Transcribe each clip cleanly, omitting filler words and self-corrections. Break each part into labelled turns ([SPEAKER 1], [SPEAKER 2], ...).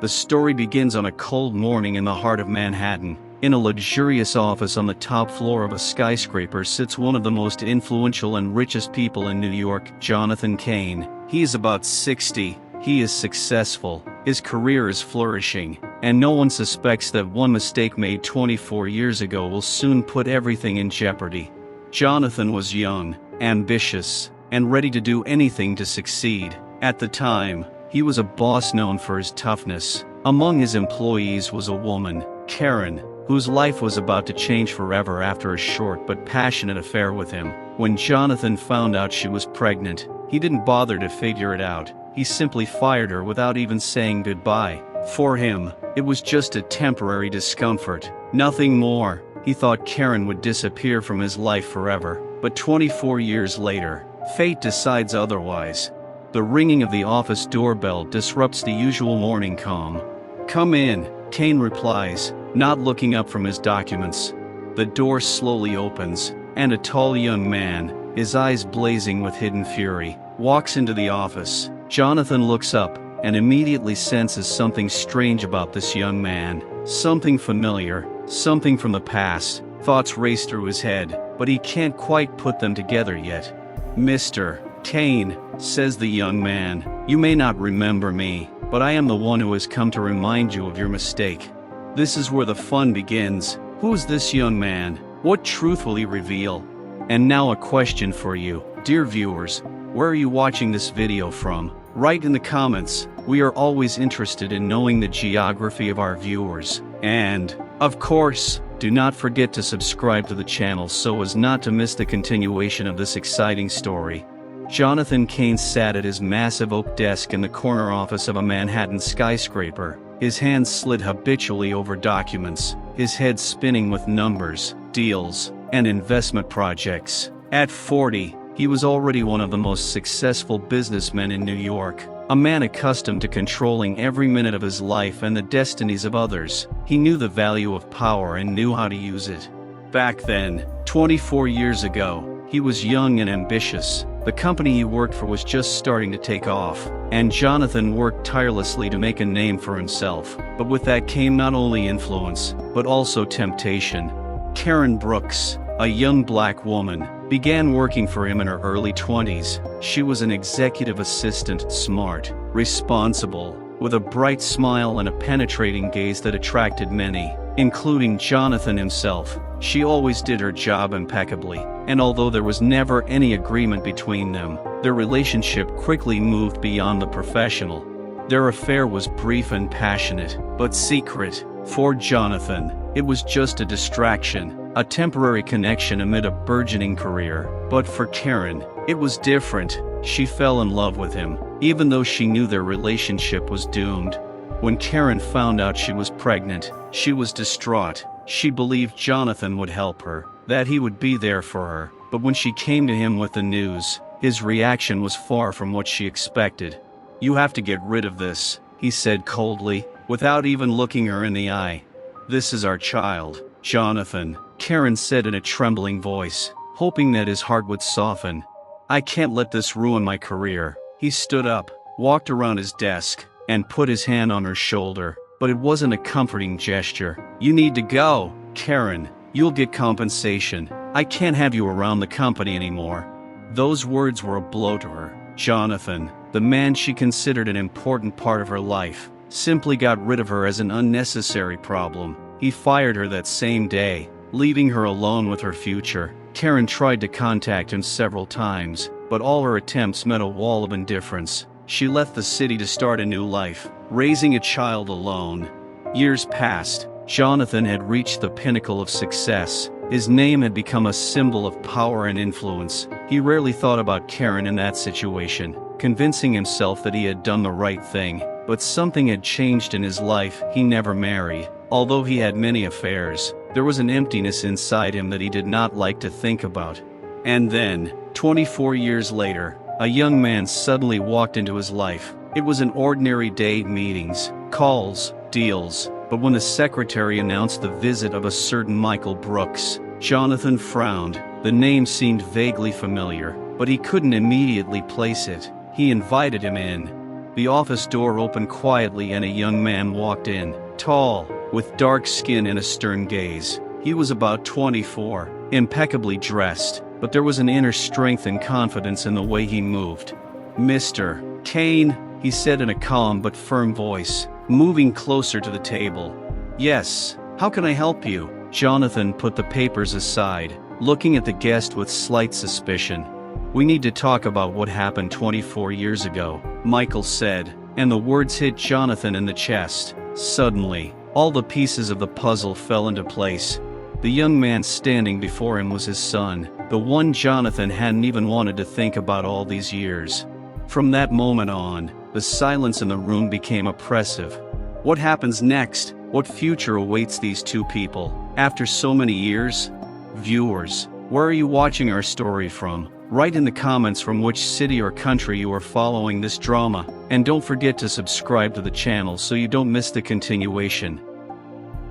[SPEAKER 1] The story begins on a cold morning in the heart of Manhattan. In a luxurious office on the top floor of a skyscraper sits one of the most influential and richest people in New York, Jonathan Cain. He is about 60, he is successful, his career is flourishing, and no one suspects that one mistake made 24 years ago will soon put everything in jeopardy. Jonathan was young, ambitious, and ready to do anything to succeed. At the time, he was a boss known for his toughness. Among his employees was a woman, Karen, whose life was about to change forever after a short but passionate affair with him. When Jonathan found out she was pregnant, he didn't bother to figure it out. He simply fired her without even saying goodbye. For him, it was just a temporary discomfort, nothing more. He thought Karen would disappear from his life forever. But 24 years later, fate decides otherwise. The ringing of the office doorbell disrupts the usual morning calm. "Come in," Cain replies, not looking up from his documents. The door slowly opens, and a tall young man, his eyes blazing with hidden fury, walks into the office. Jonathan looks up, and immediately senses something strange about this young man. Something familiar, something from the past. Thoughts race through his head, but he can't quite put them together yet. "Mr. Cain," says the young man, "you may not remember me, but I am the one who has come to remind you of your mistake." This is where the fun begins. Who is this young man? What truth will he reveal? And now a question for you, dear viewers. Where are you watching this video from? Write in the comments. We are always interested in knowing the geography of our viewers. And, of course, do not forget to subscribe to the channel so as not to miss the continuation of this exciting story. Jonathan Cain sat at his massive oak desk in the corner office of a Manhattan skyscraper. His hands slid habitually over documents, his head spinning with numbers, deals, and investment projects. At 40, he was already one of the most successful businessmen in New York, a man accustomed to controlling every minute of his life and the destinies of others. He knew the value of power and knew how to use it. Back then, 24 years ago, he was young and ambitious. The company he worked for was just starting to take off, and Jonathan worked tirelessly to make a name for himself. But with that came not only influence, but also temptation. Karen Brooks, a young black woman, began working for him in her early 20s. She was an executive assistant, smart, responsible, with a bright smile and a penetrating gaze that attracted many, including Jonathan himself. She always did her job impeccably, and although there was never any agreement between them, their relationship quickly moved beyond the professional. Their affair was brief and passionate, but secret. For Jonathan, it was just a distraction, a temporary connection amid a burgeoning career. But for Karen, it was different. She fell in love with him, even though she knew their relationship was doomed. When Karen found out she was pregnant, she was distraught. She believed Jonathan would help her, that he would be there for her. But when she came to him with the news, his reaction was far from what she expected. "You have to get rid of this," he said coldly, without even looking her in the eye. "This is our child, Jonathan," Karen said in a trembling voice, hoping that his heart would soften. "I can't let this ruin my career." He stood up, walked around his desk, and put his hand on her shoulder, but it wasn't a comforting gesture. "You need to go, Karen. You'll get compensation. I can't have you around the company anymore." Those words were a blow to her. Jonathan, the man she considered an important part of her life, simply got rid of her as an unnecessary problem. He fired her that same day, leaving her alone with her future. Karen tried to contact him several times, but all her attempts met a wall of indifference. She left the city to start a new life, raising a child alone. Years passed. Jonathan had reached the pinnacle of success. His name had become a symbol of power and influence. He rarely thought about Karen in that situation, convincing himself that he had done the right thing. But something had changed in his life. He never married. Although he had many affairs, there was an emptiness inside him that he did not like to think about. And then, 24 years later, a young man suddenly walked into his life. It was an ordinary day, meetings, calls, deals. But when the secretary announced the visit of a certain Michael Brooks, Jonathan frowned. The name seemed vaguely familiar, but he couldn't immediately place it. He invited him in. The office door opened quietly and a young man walked in, tall, with dark skin and a stern gaze. He was about 24, impeccably dressed, but there was an inner strength and confidence in the way he moved. "Mr. Kane," he said in a calm but firm voice, moving closer to the table. "Yes, how can I help you?" Jonathan put the papers aside, looking at the guest with slight suspicion. "We need to talk about what happened 24 years ago," Michael said, and the words hit Jonathan in the chest. Suddenly, all the pieces of the puzzle fell into place. The young man standing before him was his son, the one Jonathan hadn't even wanted to think about all these years. From that moment on, the silence in the room became oppressive. What happens next? What future awaits these two people, after so many years? Viewers, where are you watching our story from? Write in the comments from which city or country you are following this drama, and don't forget to subscribe to the channel so you don't miss the continuation.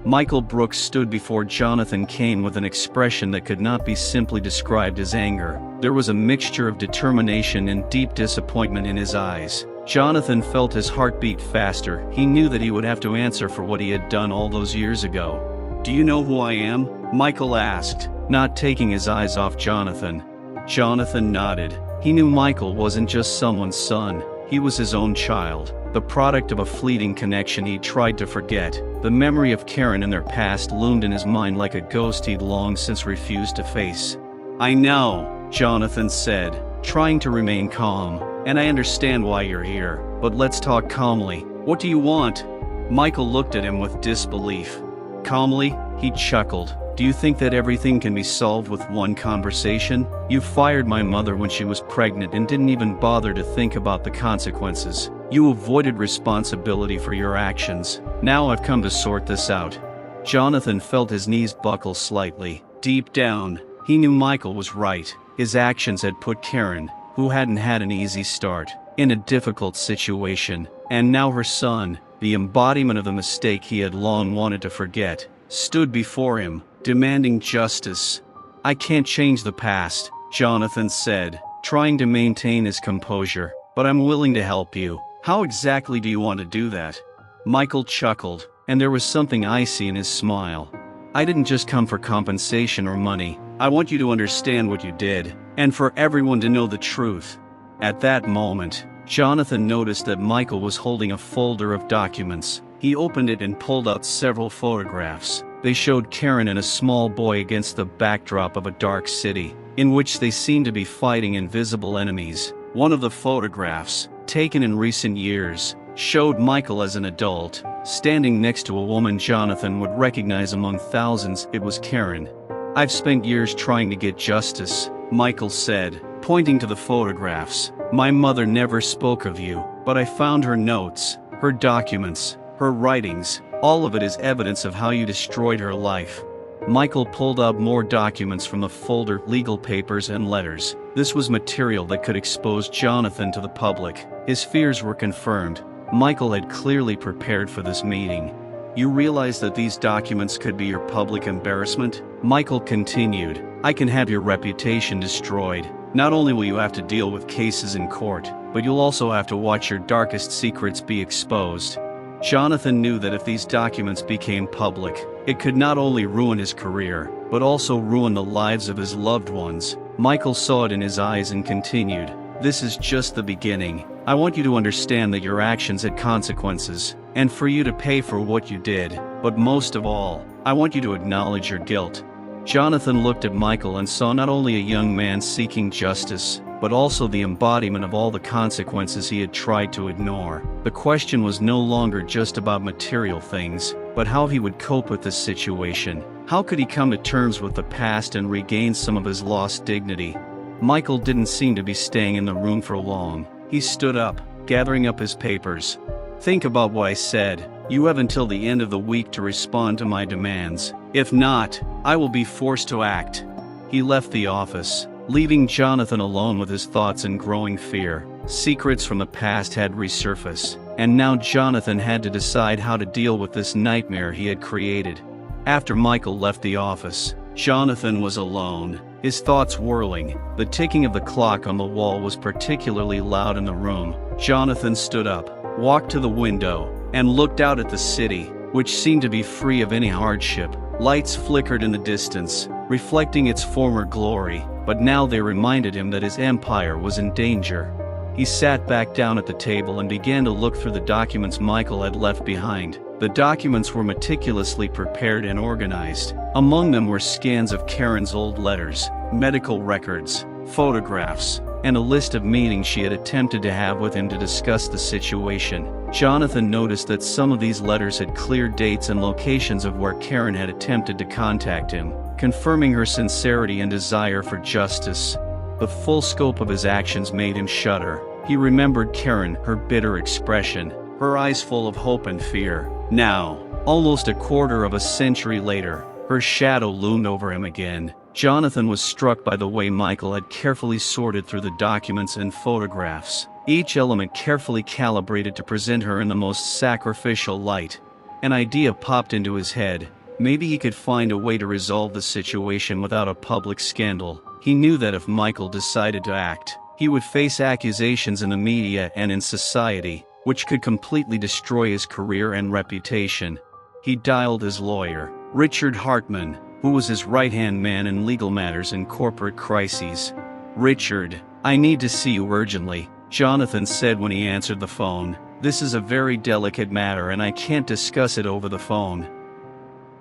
[SPEAKER 1] Michael Brooks stood before Jonathan Kane with an expression that could not be simply described as anger. There was a mixture of determination and deep disappointment in his eyes. Jonathan felt his heart beat faster. He knew that he would have to answer for what he had done all those years ago. "Do you know who I am?" Michael asked, not taking his eyes off Jonathan. Jonathan nodded. He knew Michael wasn't just someone's son, he was his own child, the product of a fleeting connection he tried to forget. The memory of Karen and their past loomed in his mind like a ghost he'd long since refused to face. "I know," Jonathan said, trying to remain calm, "and I understand why you're here, but let's talk calmly. What do you want?" Michael looked at him with disbelief. Calmly, he chuckled. "Do you think that everything can be solved with one conversation? You fired my mother when she was pregnant and didn't even bother to think about the consequences. You avoided responsibility for your actions. Now I've come to sort this out." Jonathan felt his knees buckle slightly. Deep down, he knew Michael was right. His actions had put Karen, who hadn't had an easy start, in a difficult situation, and now her son, the embodiment of the mistake he had long wanted to forget, stood before him, demanding justice. "I can't change the past," Jonathan said, trying to maintain his composure, "but I'm willing to help you. How exactly do you want to do that?" Michael chuckled, and there was something icy in his smile. "I didn't just come for compensation or money. I want you to understand what you did, and for everyone to know the truth." At that moment, Jonathan noticed that Michael was holding a folder of documents. He opened it and pulled out several photographs. They showed Karen and a small boy against the backdrop of a dark city, in which they seemed to be fighting invisible enemies. One of the photographs, taken in recent years, showed Michael as an adult, standing next to a woman Jonathan would recognize among thousands. It was Karen. "I've spent years trying to get justice," Michael said, pointing to the photographs. "My mother never spoke of you, but I found her notes, her documents, her writings. All of it is evidence of how you destroyed her life." Michael pulled out more documents from the folder, legal papers and letters. This was material that could expose Jonathan to the public. His fears were confirmed. Michael had clearly prepared for this meeting. "You realize that these documents could be your public embarrassment?" Michael continued. "I can have your reputation destroyed. Not only will you have to deal with cases in court, but you'll also have to watch your darkest secrets be exposed." Jonathan knew that if these documents became public, it could not only ruin his career, but also ruin the lives of his loved ones. Michael saw it in his eyes and continued. "This is just the beginning. I want you to understand that your actions had consequences, and for you to pay for what you did. But most of all, I want you to acknowledge your guilt." Jonathan looked at Michael and saw not only a young man seeking justice, but also the embodiment of all the consequences he had tried to ignore. The question was no longer just about material things, but how he would cope with this situation. How could he come to terms with the past and regain some of his lost dignity? Michael didn't seem to be staying in the room for long. He stood up, gathering up his papers. "Think about what I said. You have until the end of the week to respond to my demands. If not, I will be forced to act." He left the office, leaving Jonathan alone with his thoughts and growing fear. Secrets from the past had resurfaced, and now Jonathan had to decide how to deal with this nightmare he had created. After Michael left the office, Jonathan was alone, his thoughts whirling. The ticking of the clock on the wall was particularly loud in the room. Jonathan stood up, walked to the window, and looked out at the city, which seemed to be free of any hardship. Lights flickered in the distance, reflecting its former glory, but now they reminded him that his empire was in danger. He sat back down at the table and began to look through the documents Michael had left behind. The documents were meticulously prepared and organized. Among them were scans of Karen's old letters, medical records, photographs, and a list of meetings she had attempted to have with him to discuss the situation. Jonathan noticed that some of these letters had clear dates and locations of where Karen had attempted to contact him, confirming her sincerity and desire for justice. The full scope of his actions made him shudder. He remembered Karen, her bitter expression, her eyes full of hope and fear. Now, almost a quarter of a century later, her shadow loomed over him again. Jonathan was struck by the way Michael had carefully sorted through the documents and photographs, each element carefully calibrated to present her in the most sacrificial light. An idea popped into his head. Maybe he could find a way to resolve the situation without a public scandal. He knew that if Michael decided to act, he would face accusations in the media and in society, which could completely destroy his career and reputation. He dialed his lawyer, Richard Hartman, who was his right-hand man in legal matters and corporate crises. "Richard, I need to see you urgently," Jonathan said when he answered the phone. "This is a very delicate matter and I can't discuss it over the phone."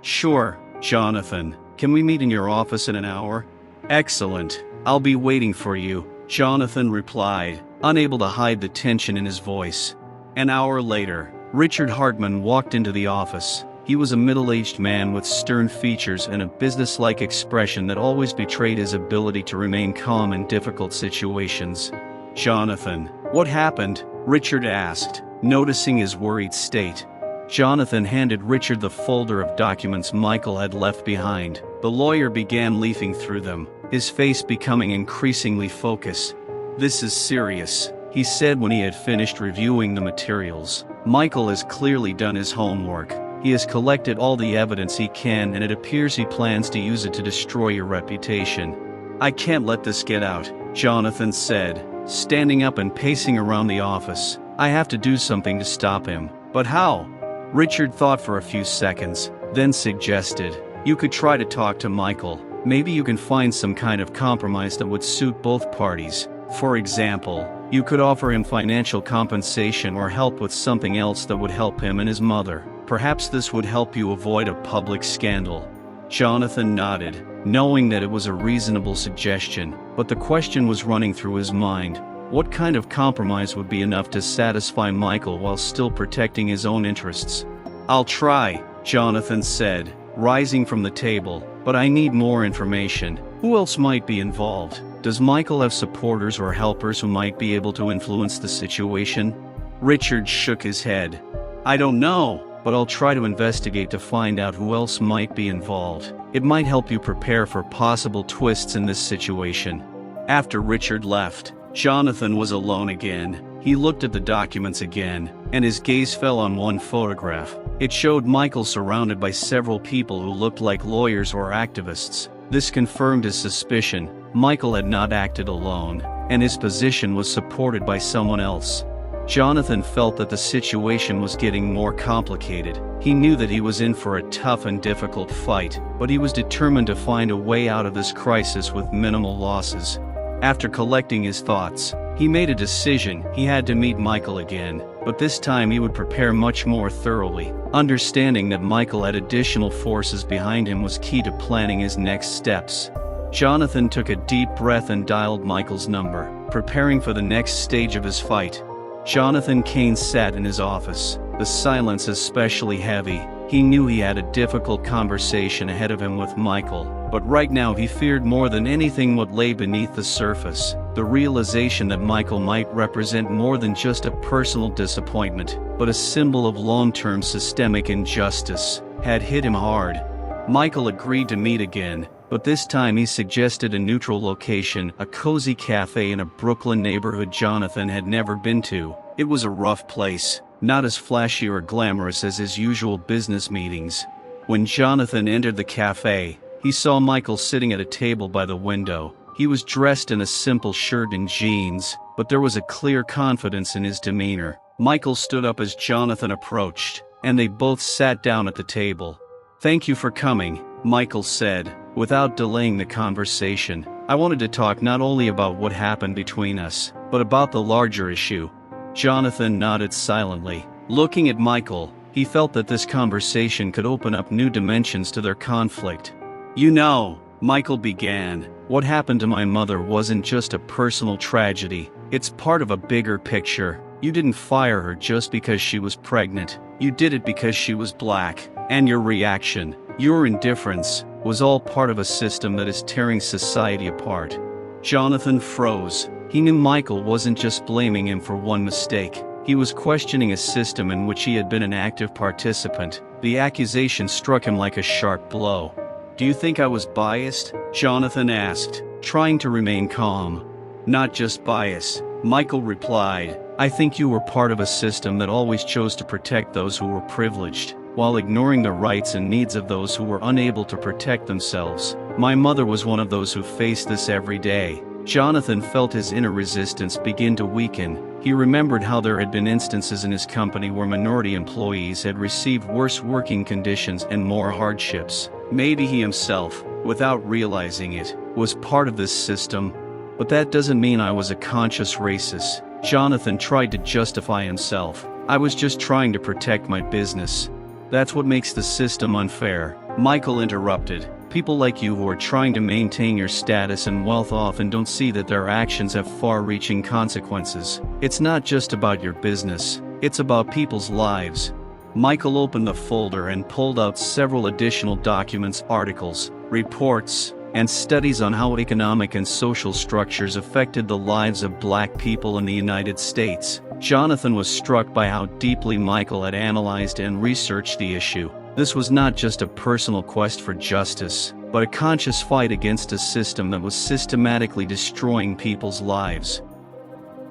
[SPEAKER 1] "Sure, Jonathan. Can we meet in your office in an hour?" "Excellent. I'll be waiting for you," Jonathan replied, unable to hide the tension in his voice. An hour later, Richard Hartman walked into the office. He was a middle-aged man with stern features and a businesslike expression that always betrayed his ability to remain calm in difficult situations. "Jonathan, what happened?" Richard asked, noticing his worried state. Jonathan handed Richard the folder of documents Michael had left behind. The lawyer began leafing through them, his face becoming increasingly focused. "This is serious," he said when he had finished reviewing the materials. "Michael has clearly done his homework. He has collected all the evidence he can and it appears he plans to use it to destroy your reputation." "I can't let this get out," Jonathan said, standing up and pacing around the office. "I have to do something to stop him. But how?" Richard thought for a few seconds, then suggested, "You could try to talk to Michael. Maybe you can find some kind of compromise that would suit both parties. For example, you could offer him financial compensation or help with something else that would help him and his mother. Perhaps this would help you avoid a public scandal." Jonathan nodded, knowing that it was a reasonable suggestion, but the question was running through his mind. What kind of compromise would be enough to satisfy Michael while still protecting his own interests? "I'll try," Jonathan said, rising from the table, "but I need more information. Who else might be involved? Does Michael have supporters or helpers who might be able to influence the situation?" Richard shook his head. "I don't know, but I'll try to investigate to find out who else might be involved. It might help you prepare for possible twists in this situation." After Richard left, Jonathan was alone again. He looked at the documents again, and his gaze fell on one photograph. It showed Michael surrounded by several people who looked like lawyers or activists. This confirmed his suspicion. Michael had not acted alone, and his position was supported by someone else. Jonathan felt that the situation was getting more complicated. He knew that he was in for a tough and difficult fight, but he was determined to find a way out of this crisis with minimal losses. After collecting his thoughts, he made a decision. He had to meet Michael again, but this time he would prepare much more thoroughly. Understanding that Michael had additional forces behind him was key to planning his next steps. Jonathan took a deep breath and dialed Michael's number, preparing for the next stage of his fight. Jonathan Kane sat in his office, the silence especially heavy. He knew he had a difficult conversation ahead of him with Michael, but right now he feared more than anything what lay beneath the surface. The realization that Michael might represent more than just a personal disappointment, but a symbol of long-term systemic injustice, had hit him hard. Michael agreed to meet again, but this time he suggested a neutral location, a cozy cafe in a Brooklyn neighborhood Jonathan had never been to. It was a rough place, not as flashy or glamorous as his usual business meetings. When Jonathan entered the cafe, he saw Michael sitting at a table by the window. He was dressed in a simple shirt and jeans, but there was a clear confidence in his demeanor. Michael stood up as Jonathan approached, and they both sat down at the table. "Thank you for coming," Michael said, without delaying the conversation. "I wanted to talk not only about what happened between us, but about the larger issue." Jonathan nodded silently. Looking at Michael, he felt that this conversation could open up new dimensions to their conflict. "You know," Michael began, "what happened to my mother wasn't just a personal tragedy. It's part of a bigger picture. You didn't fire her just because she was pregnant. You did it because she was black. And your reaction, your indifference, was all part of a system that is tearing society apart." Jonathan froze. He knew Michael wasn't just blaming him for one mistake. He was questioning a system in which he had been an active participant. The accusation struck him like a sharp blow. "Do you think I was biased?" Jonathan asked, trying to remain calm. "Not just bias," Michael replied. "I think you were part of a system that always chose to protect those who were privileged, while ignoring the rights and needs of those who were unable to protect themselves. My mother was one of those who faced this every day." Jonathan felt his inner resistance begin to weaken. He remembered how there had been instances in his company where minority employees had received worse working conditions and more hardships. Maybe he himself, without realizing it, was part of this system. "But that doesn't mean I was a conscious racist," Jonathan tried to justify himself. "I was just trying to protect my business." "That's what makes the system unfair," Michael interrupted. "People like you who are trying to maintain your status and wealth often don't see that their actions have far-reaching consequences. It's not just about your business, it's about people's lives." Michael opened the folder and pulled out several additional documents, articles, reports, and studies on how economic and social structures affected the lives of black people in the United States. Jonathan was struck by how deeply Michael had analyzed and researched the issue. This was not just a personal quest for justice, but a conscious fight against a system that was systematically destroying people's lives.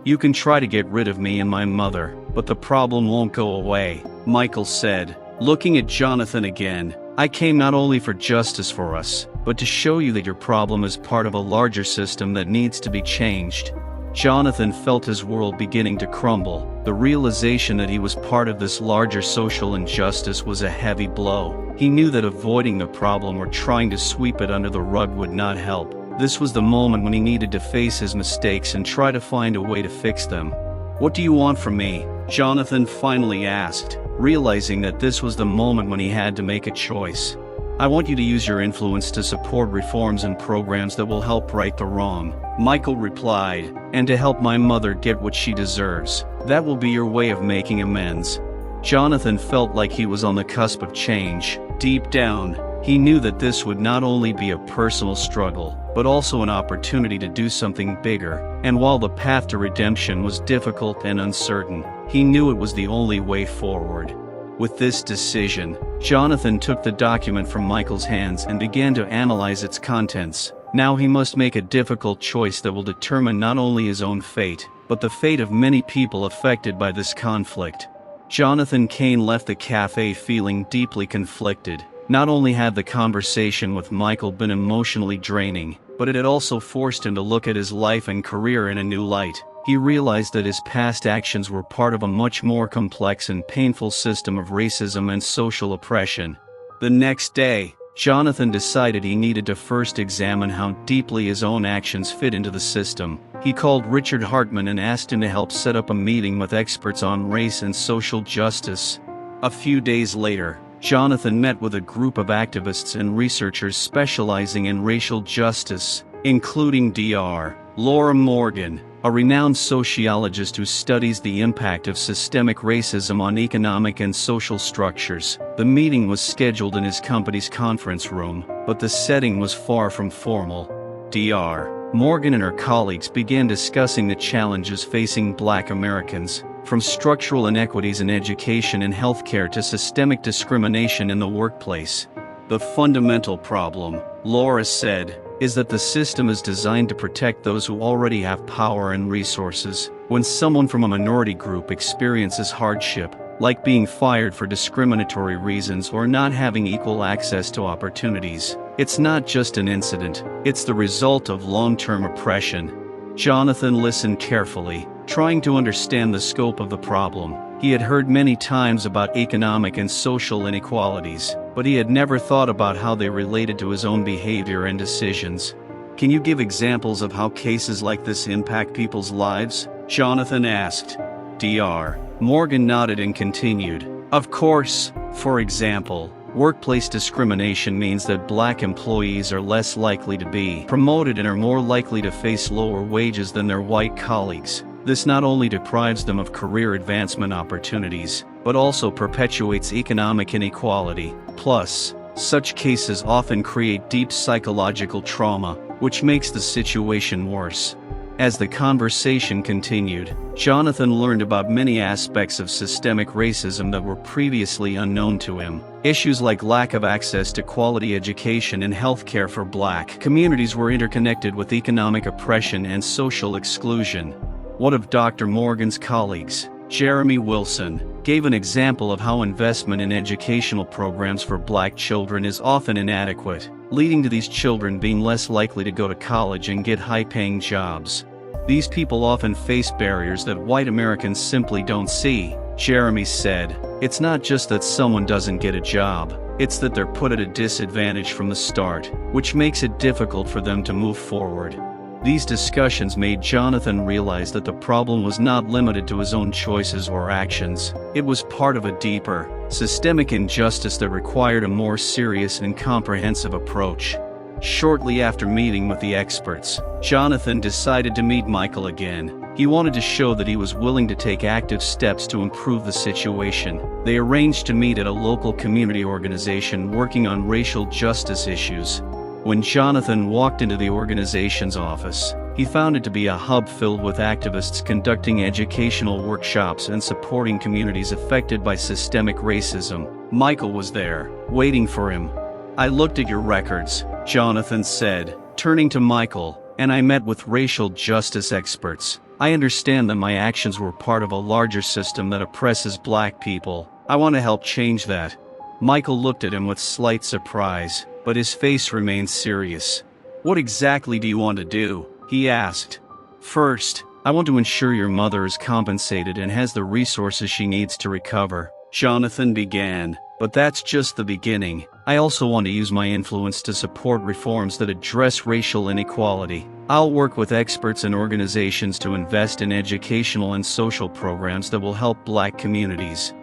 [SPEAKER 1] "You can try to get rid of me and my mother, but the problem won't go away," Michael said, looking at Jonathan again. "I came not only for justice for us, but to show you that your problem is part of a larger system that needs to be changed." Jonathan felt his world beginning to crumble. The realization that he was part of this larger social injustice was a heavy blow. He knew that avoiding the problem or trying to sweep it under the rug would not help. This was the moment when he needed to face his mistakes and try to find a way to fix them. "What do you want from me?" Jonathan finally asked, realizing that this was the moment when he had to make a choice. "I want you to use your influence to support reforms and programs that will help right the wrong," Michael replied, "and to help my mother get what she deserves. That will be your way of making amends." Jonathan felt like he was on the cusp of change. Deep down, he knew that this would not only be a personal struggle, but also an opportunity to do something bigger. And while the path to redemption was difficult and uncertain, he knew it was the only way forward. With this decision, Jonathan took the document from Michael's hands and began to analyze its contents. Now he must make a difficult choice that will determine not only his own fate, but the fate of many people affected by this conflict. Jonathan Cain left the cafe feeling deeply conflicted. Not only had the conversation with Michael been emotionally draining, but it had also forced him to look at his life and career in a new light. He realized that his past actions were part of a much more complex and painful system of racism and social oppression. The next day, Jonathan decided he needed to first examine how deeply his own actions fit into the system. He called Richard Hartman and asked him to help set up a meeting with experts on race and social justice. A few days later, Jonathan met with a group of activists and researchers specializing in racial justice, including Dr. Laura Morgan, a renowned sociologist who studies the impact of systemic racism on economic and social structures. The meeting was scheduled in his company's conference room, but the setting was far from formal. Dr. Morgan and her colleagues began discussing the challenges facing Black Americans, from structural inequities in education and healthcare to systemic discrimination in the workplace. "The fundamental problem," Laura said, "is that the system is designed to protect those who already have power and resources. When someone from a minority group experiences hardship, like being fired for discriminatory reasons or not having equal access to opportunities, it's not just an incident, it's the result of long-term oppression." Jonathan listened carefully. trying to understand the scope of the problem. He had heard many times about economic and social inequalities, but he had never thought about how they related to his own behavior and decisions. "Can you give examples of how cases like this impact people's lives?" Jonathan asked. Dr. Morgan nodded and continued. "Of course. For example, workplace discrimination means that black employees are less likely to be promoted and are more likely to face lower wages than their white colleagues. This not only deprives them of career advancement opportunities, but also perpetuates economic inequality. Plus, such cases often create deep psychological trauma, which makes the situation worse." As the conversation continued, Jonathan learned about many aspects of systemic racism that were previously unknown to him. Issues like lack of access to quality education and healthcare for black communities were interconnected with economic oppression and social exclusion. One of Dr. Morgan's colleagues, Jeremy Wilson, gave an example of how investment in educational programs for black children is often inadequate, leading to these children being less likely to go to college and get high-paying jobs. "These people often face barriers that white Americans simply don't see," Jeremy said. "It's not just that someone doesn't get a job, it's that they're put at a disadvantage from the start, which makes it difficult for them to move forward." These discussions made Jonathan realize that the problem was not limited to his own choices or actions. It was part of a deeper, systemic injustice that required a more serious and comprehensive approach. Shortly after meeting with the experts, Jonathan decided to meet Michael again. He wanted to show that he was willing to take active steps to improve the situation. They arranged to meet at a local community organization working on racial justice issues. When Jonathan walked into the organization's office, he found it to be a hub filled with activists conducting educational workshops and supporting communities affected by systemic racism. Michael was there, waiting for him. "I looked at your records," Jonathan said, turning to Michael, "and I met with racial justice experts. I understand that my actions were part of a larger system that oppresses black people. I want to help change that." Michael looked at him with slight surprise, but his face remained serious. "What exactly do you want to do?" he asked. "First, I want to ensure your mother is compensated and has the resources she needs to recover," Jonathan began. "But that's just the beginning. I also want to use my influence to support reforms that address racial inequality. I'll work with experts and organizations to invest in educational and social programs that will help black communities."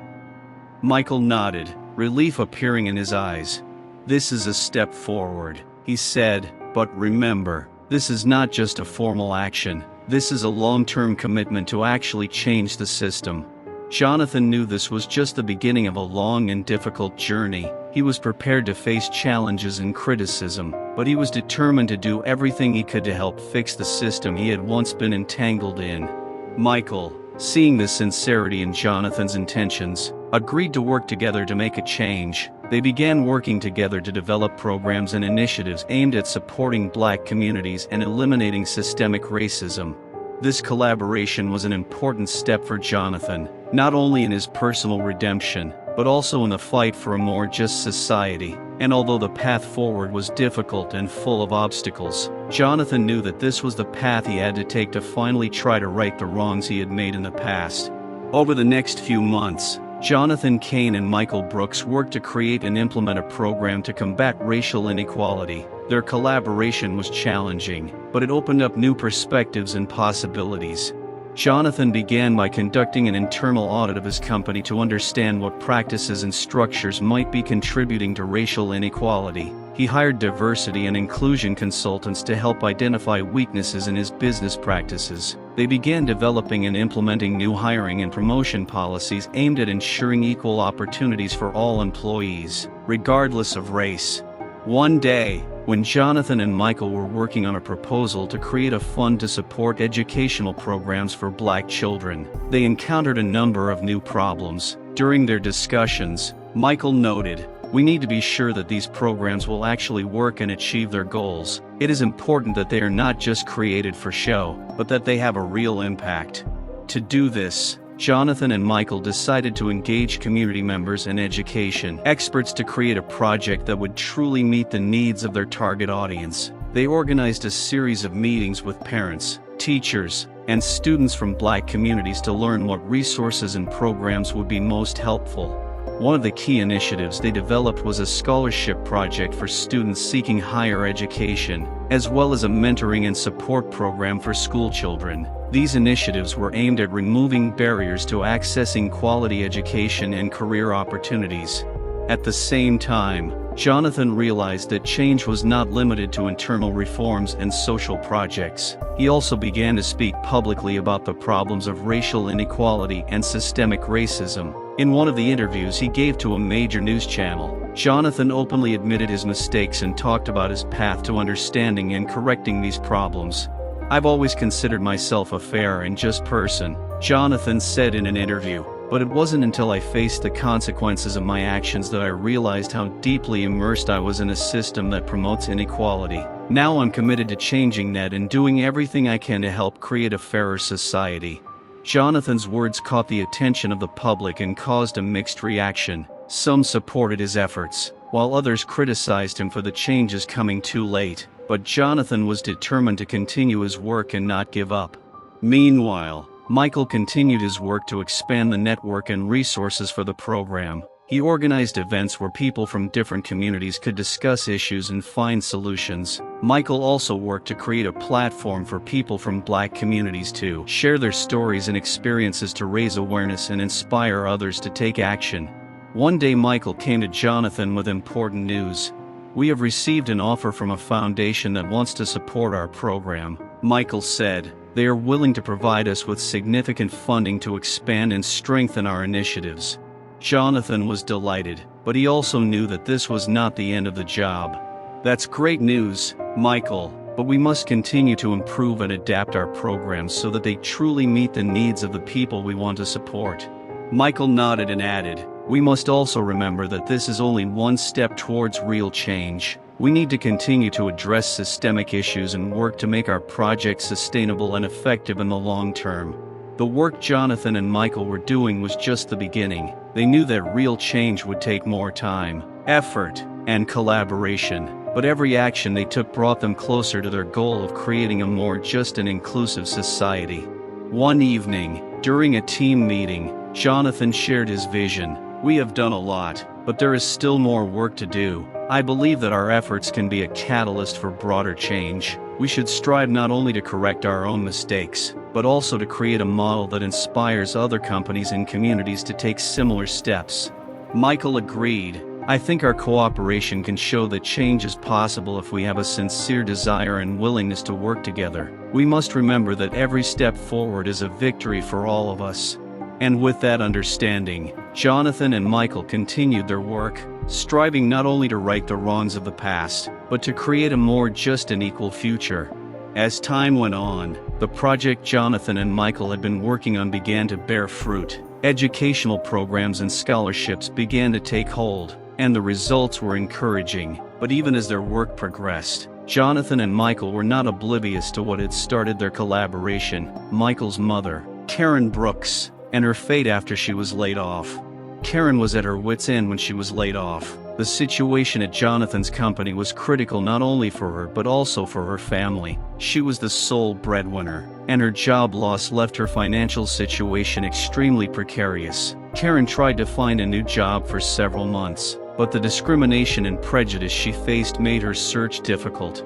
[SPEAKER 1] Michael nodded, relief appearing in his eyes. "This is a step forward," he said, "but remember, this is not just a formal action. This is a long-term commitment to actually change the system." Jonathan knew this was just the beginning of a long and difficult journey. He was prepared to face challenges and criticism, but he was determined to do everything he could to help fix the system he had once been entangled in. Michael, seeing the sincerity in Jonathan's intentions, agreed to work together to make a change. They began working together to develop programs and initiatives aimed at supporting black communities and eliminating systemic racism. This collaboration was an important step for Jonathan, not only in his personal redemption, but also in the fight for a more just society. And although the path forward was difficult and full of obstacles, Jonathan knew that this was the path he had to take to finally try to right the wrongs he had made in the past. Over the next few months, Jonathan Kane and Michael Brooks worked to create and implement a program to combat racial inequality. Their collaboration was challenging, but it opened up new perspectives and possibilities. Jonathan began by conducting an internal audit of his company to understand what practices and structures might be contributing to racial inequality. He hired diversity and inclusion consultants to help identify weaknesses in his business practices. They began developing and implementing new hiring and promotion policies aimed at ensuring equal opportunities for all employees, regardless of race. One day, when Jonathan and Michael were working on a proposal to create a fund to support educational programs for black children, they encountered a number of new problems. During their discussions, Michael noted, "We need to be sure that these programs will actually work and achieve their goals. It is important that they are not just created for show, but that they have a real impact." To do this, Jonathan and Michael decided to engage community members and education experts to create a project that would truly meet the needs of their target audience. They organized a series of meetings with parents, teachers, and students from Black communities to learn what resources and programs would be most helpful. One of the key initiatives they developed was a scholarship project for students seeking higher education, as well as a mentoring and support program for school children. These initiatives were aimed at removing barriers to accessing quality education and career opportunities. At the same time, Jonathan realized that change was not limited to internal reforms and social projects. He also began to speak publicly about the problems of racial inequality and systemic racism. In one of the interviews he gave to a major news channel, Jonathan openly admitted his mistakes and talked about his path to understanding and correcting these problems. "I've always considered myself a fair and just person," Jonathan said in an interview. "But it wasn't until I faced the consequences of my actions that I realized how deeply immersed I was in a system that promotes inequality. Now I'm committed to changing that and doing everything I can to help create a fairer society." Jonathan's words caught the attention of the public and caused a mixed reaction. Some supported his efforts, while others criticized him for the changes coming too late. But Jonathan was determined to continue his work and not give up. Meanwhile, Michael continued his work to expand the network and resources for the program. He organized events where people from different communities could discuss issues and find solutions. Michael also worked to create a platform for people from Black communities to share their stories and experiences to raise awareness and inspire others to take action. One day Michael came to Jonathan with important news. "We have received an offer from a foundation that wants to support our program," Michael said. "They are willing to provide us with significant funding to expand and strengthen our initiatives." Jonathan was delighted, but he also knew that this was not the end of the job. "That's great news, Michael, but we must continue to improve and adapt our programs so that they truly meet the needs of the people we want to support." Michael nodded and added, "We must also remember that this is only one step towards real change. We need to continue to address systemic issues and work to make our projects sustainable and effective in the long term." The work Jonathan and Michael were doing was just the beginning. They knew that real change would take more time, effort, and collaboration, but every action they took brought them closer to their goal of creating a more just and inclusive society. One evening, during a team meeting, Jonathan shared his vision. "We have done a lot, but there is still more work to do. I believe that our efforts can be a catalyst for broader change. We should strive not only to correct our own mistakes, but also to create a model that inspires other companies and communities to take similar steps." Michael agreed. "I think our cooperation can show that change is possible if we have a sincere desire and willingness to work together. We must remember that every step forward is a victory for all of us." And with that understanding, Jonathan and Michael continued their work, striving not only to right the wrongs of the past, but to create a more just and equal future. As time went on, the project Jonathan and Michael had been working on began to bear fruit. Educational programs and scholarships began to take hold, and the results were encouraging. But even as their work progressed, Jonathan and Michael were not oblivious to what had started their collaboration: Michael's mother, Karen Brooks, and her fate after she was laid off. Karen was at her wits' end when she was laid off. The situation at Jonathan's company was critical not only for her but also for her family. She was the sole breadwinner, and her job loss left her financial situation extremely precarious. Karen tried to find a new job for several months, but the discrimination and prejudice she faced made her search difficult.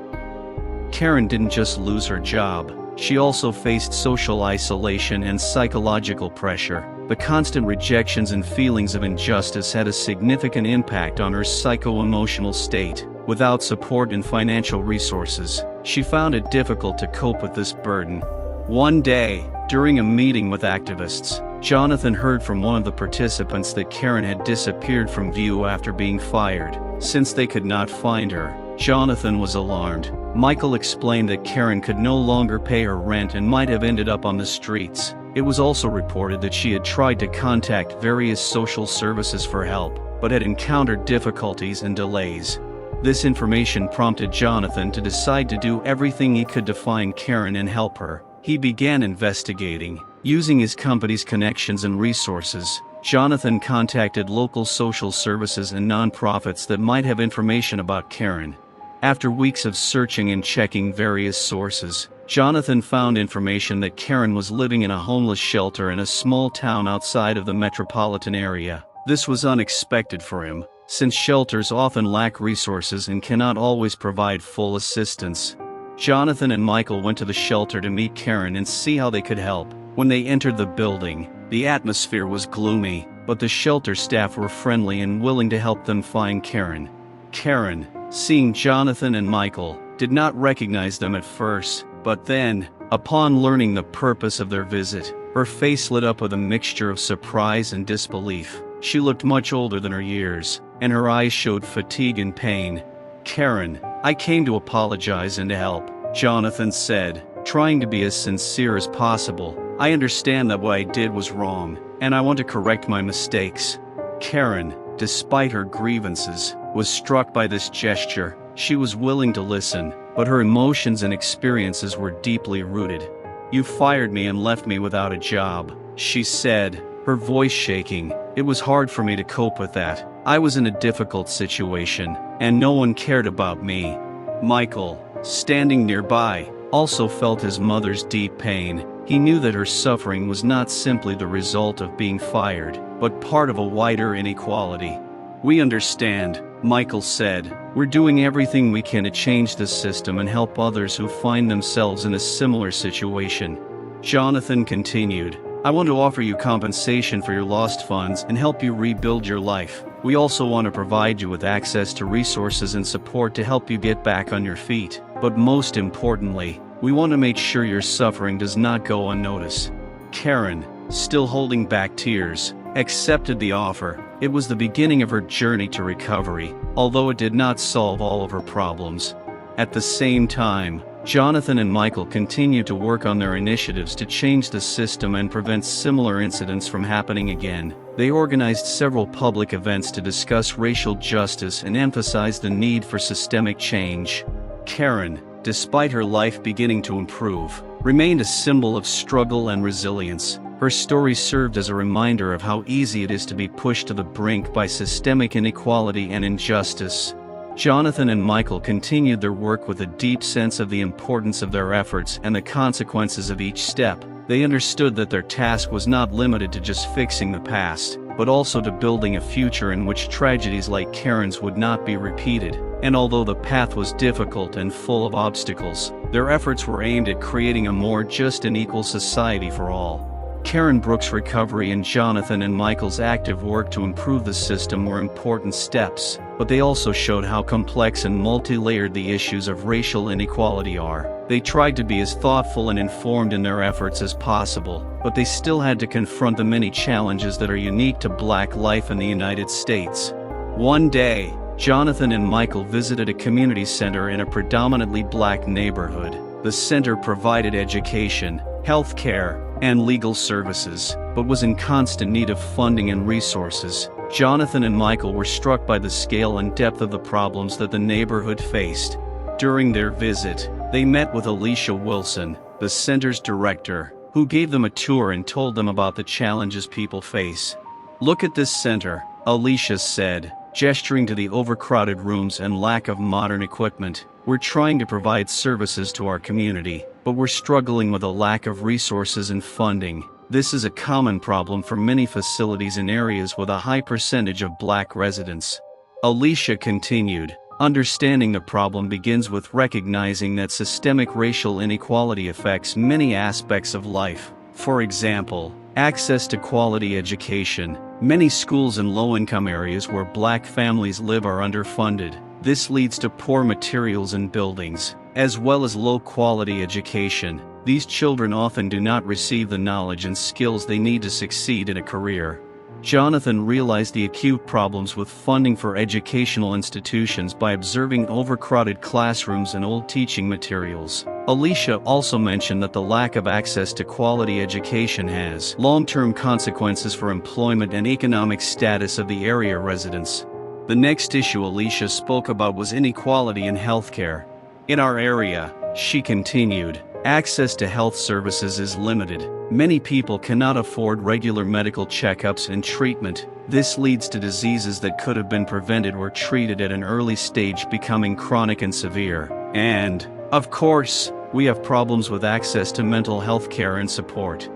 [SPEAKER 1] Karen didn't just lose her job, she also faced social isolation and psychological pressure. The constant rejections and feelings of injustice had a significant impact on her psycho-emotional state. Without support and financial resources, she found it difficult to cope with this burden. One day, during a meeting with activists, Jonathan heard from one of the participants that Karen had disappeared from view after being fired. Since they could not find her, Jonathan was alarmed. Michael explained that Karen could no longer pay her rent and might have ended up on the streets. It was also reported that she had tried to contact various social services for help, but had encountered difficulties and delays. This information prompted Jonathan to decide to do everything he could to find Karen and help her. He began investigating. Using his company's connections and resources, Jonathan contacted local social services and nonprofits that might have information about Karen. After weeks of searching and checking various sources, Jonathan found information that Karen was living in a homeless shelter in a small town outside of the metropolitan area. This was unexpected for him, since shelters often lack resources and cannot always provide full assistance. Jonathan and Michael went to the shelter to meet Karen and see how they could help. When they entered the building, the atmosphere was gloomy, but the shelter staff were friendly and willing to help them find Karen. Karen, seeing Jonathan and Michael, did not recognize them at first, but then, upon learning the purpose of their visit, her face lit up with a mixture of surprise and disbelief. She looked much older than her years, and her eyes showed fatigue and pain. "Karen, I came to apologize and to help," Jonathan said, trying to be as sincere as possible. "I understand that what I did was wrong, and I want to correct my mistakes." Karen, despite her grievances, was struck by this gesture. She was willing to listen, but her emotions and experiences were deeply rooted. "You fired me and left me without a job," she said, her voice shaking. "It was hard for me to cope with that. I was in a difficult situation, and no one cared about me." Michael, standing nearby, also felt his mother's deep pain. He knew that her suffering was not simply the result of being fired, but part of a wider inequality. "We understand," Michael said. "We're doing everything we can to change the system and help others who find themselves in a similar situation." Jonathan continued, "I want to offer you compensation for your lost funds and help you rebuild your life. We also want to provide you with access to resources and support to help you get back on your feet. But most importantly, we want to make sure your suffering does not go unnoticed." Karen, still holding back tears, accepted the offer. It was the beginning of her journey to recovery, although it did not solve all of her problems. At the same time, Jonathan and Michael continued to work on their initiatives to change the system and prevent similar incidents from happening again. They organized several public events to discuss racial justice and emphasize the need for systemic change. Karen, despite her life beginning to improve, remained a symbol of struggle and resilience. Her story served as a reminder of how easy it is to be pushed to the brink by systemic inequality and injustice. Jonathan and Michael continued their work with a deep sense of the importance of their efforts and the consequences of each step. They understood that their task was not limited to just fixing the past, but also to building a future in which tragedies like Karen's would not be repeated. And although the path was difficult and full of obstacles, their efforts were aimed at creating a more just and equal society for all. Karen Brooks' recovery and Jonathan and Michael's active work to improve the system were important steps, but they also showed how complex and multi-layered the issues of racial inequality are. They tried to be as thoughtful and informed in their efforts as possible, but they still had to confront the many challenges that are unique to Black life in the United States. One day, Jonathan and Michael visited a community center in a predominantly Black neighborhood. The center provided education, healthcare, and legal services, but was in constant need of funding and resources. Jonathan and Michael were struck by the scale and depth of the problems that the neighborhood faced. During their visit, they met with Alicia Wilson, the center's director, who gave them a tour and told them about the challenges people face. "Look at this center," Alicia said, gesturing to the overcrowded rooms and lack of modern equipment. "We're trying to provide services to our community, but we're struggling with a lack of resources and funding. This is a common problem for many facilities in areas with a high percentage of Black residents." Alicia continued, "Understanding the problem begins with recognizing that systemic racial inequality affects many aspects of life. For example, access to quality education. Many schools in low-income areas where Black families live are underfunded. This leads to poor materials and buildings, as well as low-quality education. These children often do not receive the knowledge and skills they need to succeed in a career." Jonathan realized the acute problems with funding for educational institutions by observing overcrowded classrooms and old teaching materials. Alicia also mentioned that the lack of access to quality education has long-term consequences for employment and economic status of the area residents. The next issue Alicia spoke about was inequality in healthcare. "In our area," she continued, "access to health services is limited. Many people cannot afford regular medical checkups and treatment. This leads to diseases that could have been prevented or treated at an early stage becoming chronic and severe. And, of course, We have problems with access to mental health care and support.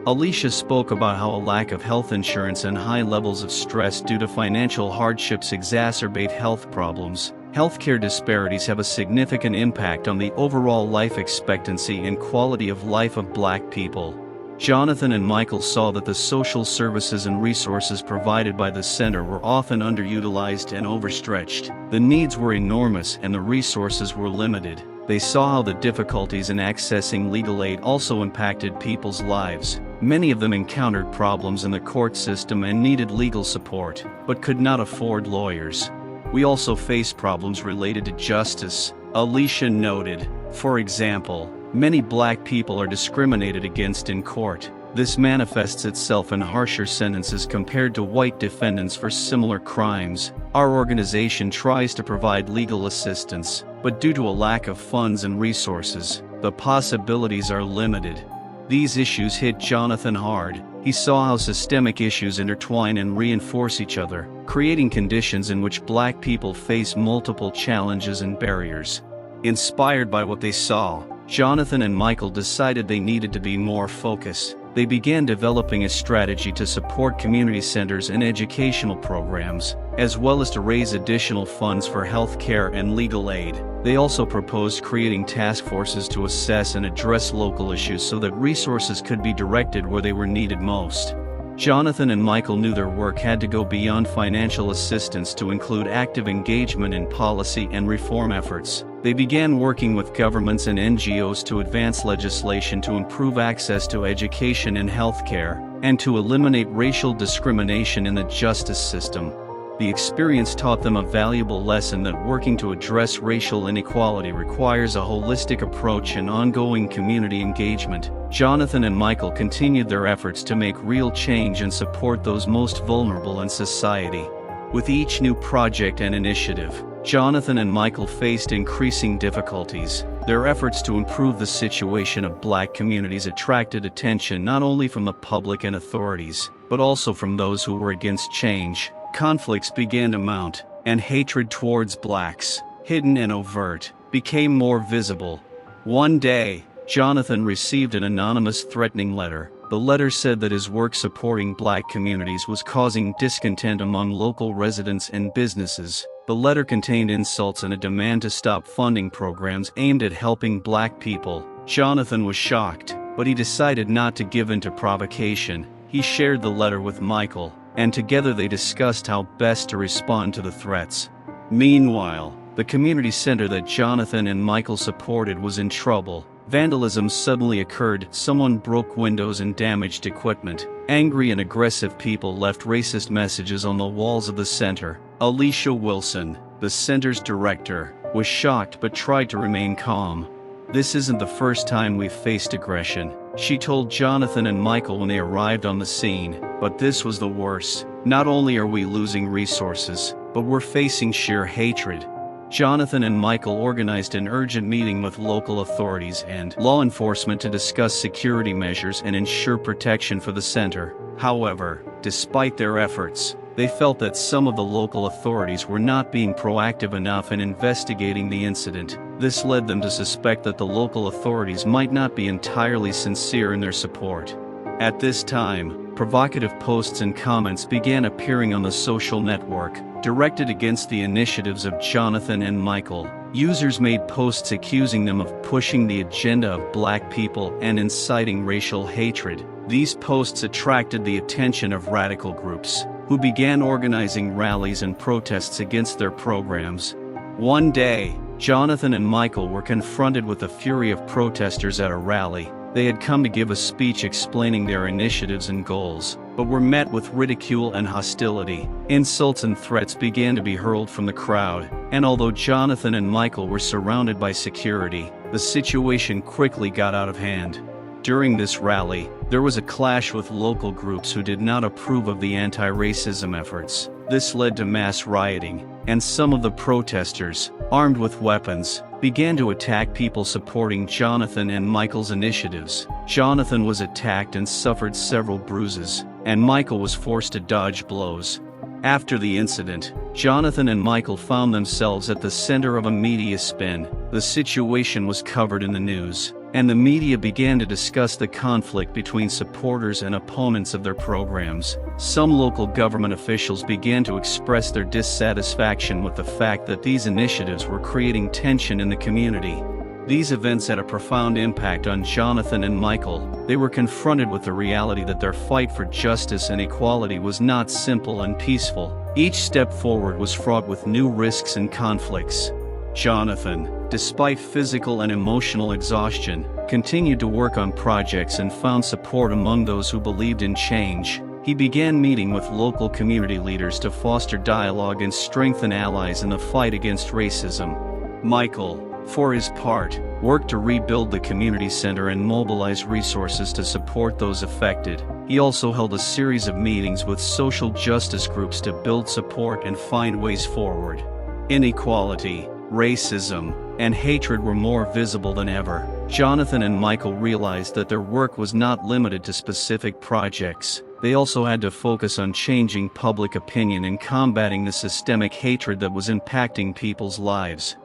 [SPEAKER 1] Alicia spoke about how a lack of health insurance and high levels of stress due to financial hardships exacerbate health problems. Healthcare disparities have a significant impact on the overall life expectancy and quality of life of Black people. Jonathan and Michael saw that the social services and resources provided by the center were often underutilized and overstretched. The needs were enormous and the resources were limited. They saw how the difficulties in accessing legal aid also impacted people's lives. Many of them encountered problems in the court system and needed legal support, but could not afford lawyers. We also face problems related to justice, Alicia noted. For example, many Black people are discriminated against in court. This manifests itself in harsher sentences compared to white defendants for similar crimes. Our organization tries to provide legal assistance, but due to a lack of funds and resources, the possibilities are limited. These issues hit Jonathan hard. He saw how systemic issues intertwine and reinforce each other, creating conditions in which Black people face multiple challenges and barriers. Inspired by what they saw, Jonathan and Michael decided they needed to be more focused. They began developing a strategy to support community centers and educational programs, as well as to raise additional funds for health care and legal aid. They also proposed creating task forces to assess and address local issues so that resources could be directed where they were needed most. Jonathan and Michael knew their work had to go beyond financial assistance to include active engagement in policy and reform efforts. They began working with governments and NGOs to advance legislation to improve access to education and healthcare, and to eliminate racial discrimination in the justice system. The experience taught them a valuable lesson that working to address racial inequality requires a holistic approach and ongoing community engagement. Jonathan and Michael continued their efforts to make real change and support those most vulnerable in society. With each new project and initiative, Jonathan and Michael faced increasing difficulties. Their efforts to improve the situation of Black communities attracted attention not only from the public and authorities, but also from those who were against change. Conflicts began to mount, and hatred towards Blacks, hidden and overt, became more visible. One day, Jonathan received an anonymous threatening letter. The letter said that his work supporting Black communities was causing discontent among local residents and businesses. The letter contained insults and a demand to stop funding programs aimed at helping Black people. Jonathan was shocked, but he decided not to give in to provocation. He shared the letter with Michael, and together they discussed how best to respond to the threats. Meanwhile, the community center that Jonathan and Michael supported was in trouble. Vandalism suddenly occurred. Someone broke windows and damaged equipment. Angry and aggressive people left racist messages on the walls of the center. Alicia Wilson, the center's director, was shocked but tried to remain calm. "This isn't the first time we've faced aggression," she told Jonathan and Michael when they arrived on the scene, "but this was the worst. Not only are we losing resources, but we're facing sheer hatred." Jonathan and Michael organized an urgent meeting with local authorities and law enforcement to discuss security measures and ensure protection for the center. However, despite their efforts, they felt that some of the local authorities were not being proactive enough in investigating the incident. This led them to suspect that the local authorities might not be entirely sincere in their support. At this time, provocative posts and comments began appearing on the social network, directed against the initiatives of Jonathan and Michael. Users made posts accusing them of pushing the agenda of Black people and inciting racial hatred. These posts attracted the attention of radical groups, who began organizing rallies and protests against their programs. One day, Jonathan and Michael were confronted with the fury of protesters at a rally. They had come to give a speech explaining their initiatives and goals, but were met with ridicule and hostility. Insults and threats began to be hurled from the crowd, and although Jonathan and Michael were surrounded by security, the situation quickly got out of hand. During this rally, there was a clash with local groups who did not approve of the anti-racism efforts. This led to mass rioting, and some of the protesters, armed with weapons, began to attack people supporting Jonathan and Michael's initiatives. Jonathan was attacked and suffered several bruises, and Michael was forced to dodge blows. After the incident, Jonathan and Michael found themselves at the center of a media spin. The situation was covered in the news, and the media began to discuss the conflict between supporters and opponents of their programs. Some local government officials began to express their dissatisfaction with the fact that these initiatives were creating tension in the community. These events had a profound impact on Jonathan and Michael. They were confronted with the reality that their fight for justice and equality was not simple and peaceful. Each step forward was fraught with new risks and conflicts. Jonathan, despite physical and emotional exhaustion, continued to work on projects and found support among those who believed in change. He began meeting with local community leaders to foster dialogue and strengthen allies in the fight against racism. Michael, for his part, worked to rebuild the community center and mobilize resources to support those affected. He also held a series of meetings with social justice groups to build support and find ways forward. Inequality, racism, and hatred were more visible than ever. Jonathan and Michael realized that their work was not limited to specific projects. They also had to focus on changing public opinion and combating the systemic hatred that was impacting people's lives.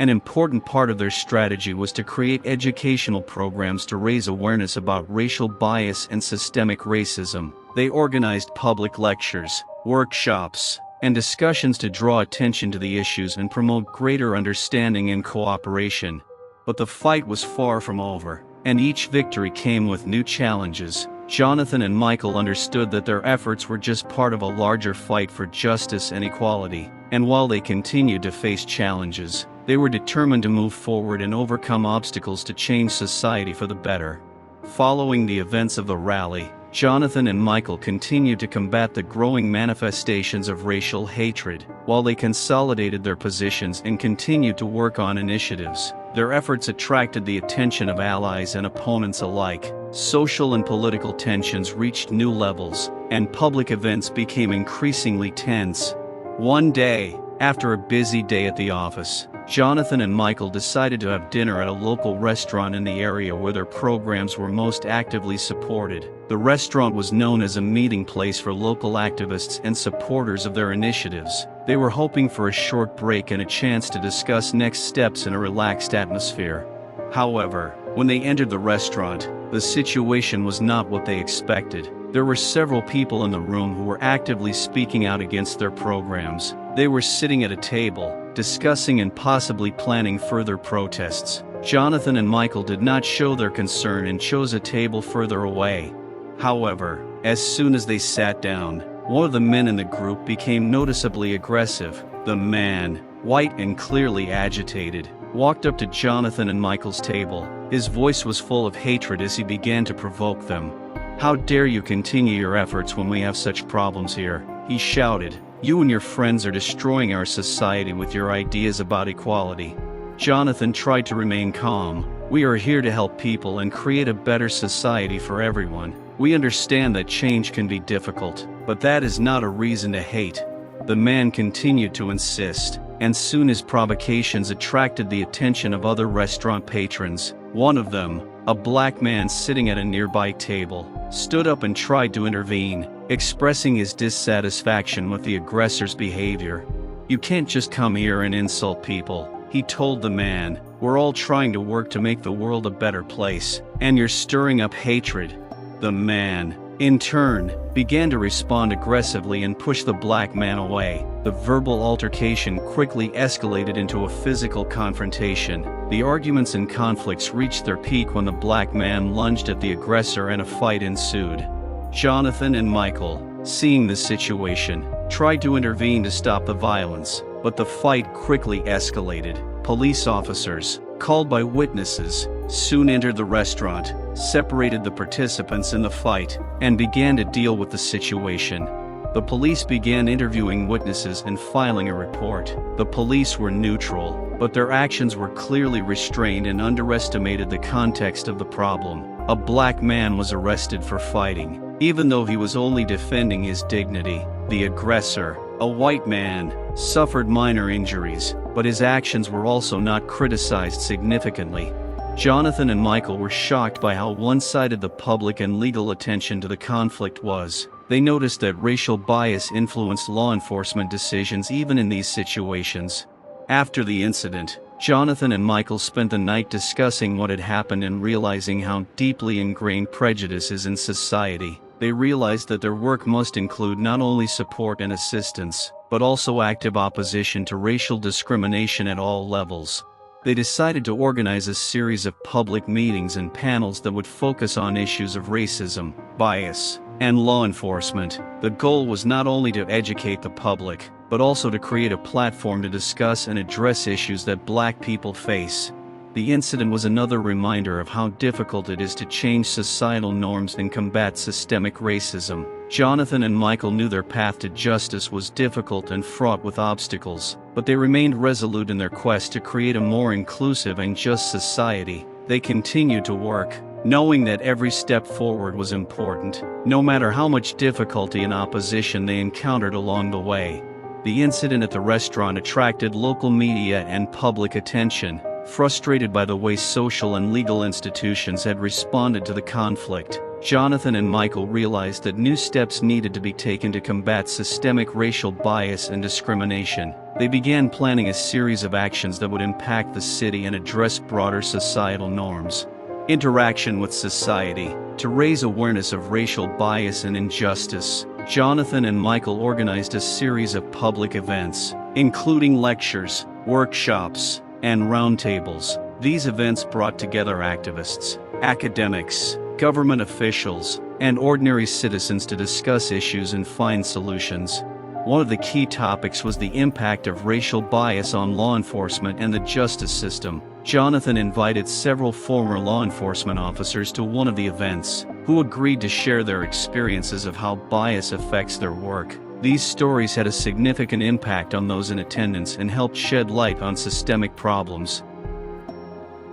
[SPEAKER 1] An important part of their strategy was to create educational programs to raise awareness about racial bias and systemic racism. They organized public lectures, workshops, and discussions to draw attention to the issues and promote greater understanding and cooperation. But the fight was far from over, and each victory came with new challenges. Jonathan and Michael understood that their efforts were just part of a larger fight for justice and equality, and while they continued to face challenges, they were determined to move forward and overcome obstacles to change society for the better. Following the events of the rally, Jonathan and Michael continued to combat the growing manifestations of racial hatred, while they consolidated their positions and continued to work on initiatives. Their efforts attracted the attention of allies and opponents alike. Social and political tensions reached new levels, and public events became increasingly tense. One day, after a busy day at the office, Jonathan and Michael decided to have dinner at a local restaurant in the area where their programs were most actively supported. The restaurant was known as a meeting place for local activists and supporters of their initiatives. They were hoping for a short break and a chance to discuss next steps in a relaxed atmosphere. However, when they entered the restaurant, the situation was not what they expected. There were several people in the room who were actively speaking out against their programs. They were sitting at a table, discussing and possibly planning further protests. Jonathan and Michael did not show their concern and chose a table further away. However, as soon as they sat down, one of the men in the group became noticeably aggressive. The man, white and clearly agitated, walked up to Jonathan and Michael's table. His voice was full of hatred as he began to provoke them. "How dare you continue your efforts when we have such problems here?" he shouted. "You and your friends are destroying our society with your ideas about equality." Jonathan tried to remain calm. "We are here to help people and create a better society for everyone. We understand that change can be difficult, but that is not a reason to hate." The man continued to insist, and soon his provocations attracted the attention of other restaurant patrons. One of them, a black man sitting at a nearby table, stood up and tried to intervene, expressing his dissatisfaction with the aggressor's behavior. "You can't just come here and insult people," he told the man. "We're all trying to work to make the world a better place, and you're stirring up hatred." The man, in turn, began to respond aggressively and push the black man away. The verbal altercation quickly escalated into a physical confrontation. The arguments and conflicts reached their peak when the black man lunged at the aggressor and a fight ensued. Jonathan and Michael, seeing the situation, tried to intervene to stop the violence, but the fight quickly escalated. Police officers, called by witnesses, soon entered the restaurant, separated the participants in the fight, and began to deal with the situation. The police began interviewing witnesses and filing a report. The police were neutral, but their actions were clearly restrained and underestimated the context of the problem. A black man was arrested for fighting, even though he was only defending his dignity. The aggressor, a white man, suffered minor injuries, but his actions were also not criticized significantly. Jonathan and Michael were shocked by how one-sided the public and legal attention to the conflict was. They noticed that racial bias influenced law enforcement decisions even in these situations. After the incident, Jonathan and Michael spent the night discussing what had happened and realizing how deeply ingrained prejudice is in society. They realized that their work must include not only support and assistance, but also active opposition to racial discrimination at all levels. They decided to organize a series of public meetings and panels that would focus on issues of racism, bias, and law enforcement. The goal was not only to educate the public, but also to create a platform to discuss and address issues that Black people face. The incident was another reminder of how difficult it is to change societal norms and combat systemic racism. Jonathan and Michael knew their path to justice was difficult and fraught with obstacles, but they remained resolute in their quest to create a more inclusive and just society. They continued to work, knowing that every step forward was important, no matter how much difficulty and opposition they encountered along the way. The incident at the restaurant attracted local media and public attention, frustrated by the way social and legal institutions had responded to the conflict. Jonathan and Michael realized that new steps needed to be taken to combat systemic racial bias and discrimination. They began planning a series of actions that would impact the city and address broader societal norms. Interaction with society. To raise awareness of racial bias and injustice, Jonathan and Michael organized a series of public events, including lectures, workshops, and roundtables. These events brought together activists, academics, government officials, and ordinary citizens to discuss issues and find solutions. One of the key topics was the impact of racial bias on law enforcement and the justice system. Jonathan invited several former law enforcement officers to one of the events, who agreed to share their experiences of how bias affects their work. These stories had a significant impact on those in attendance and helped shed light on systemic problems.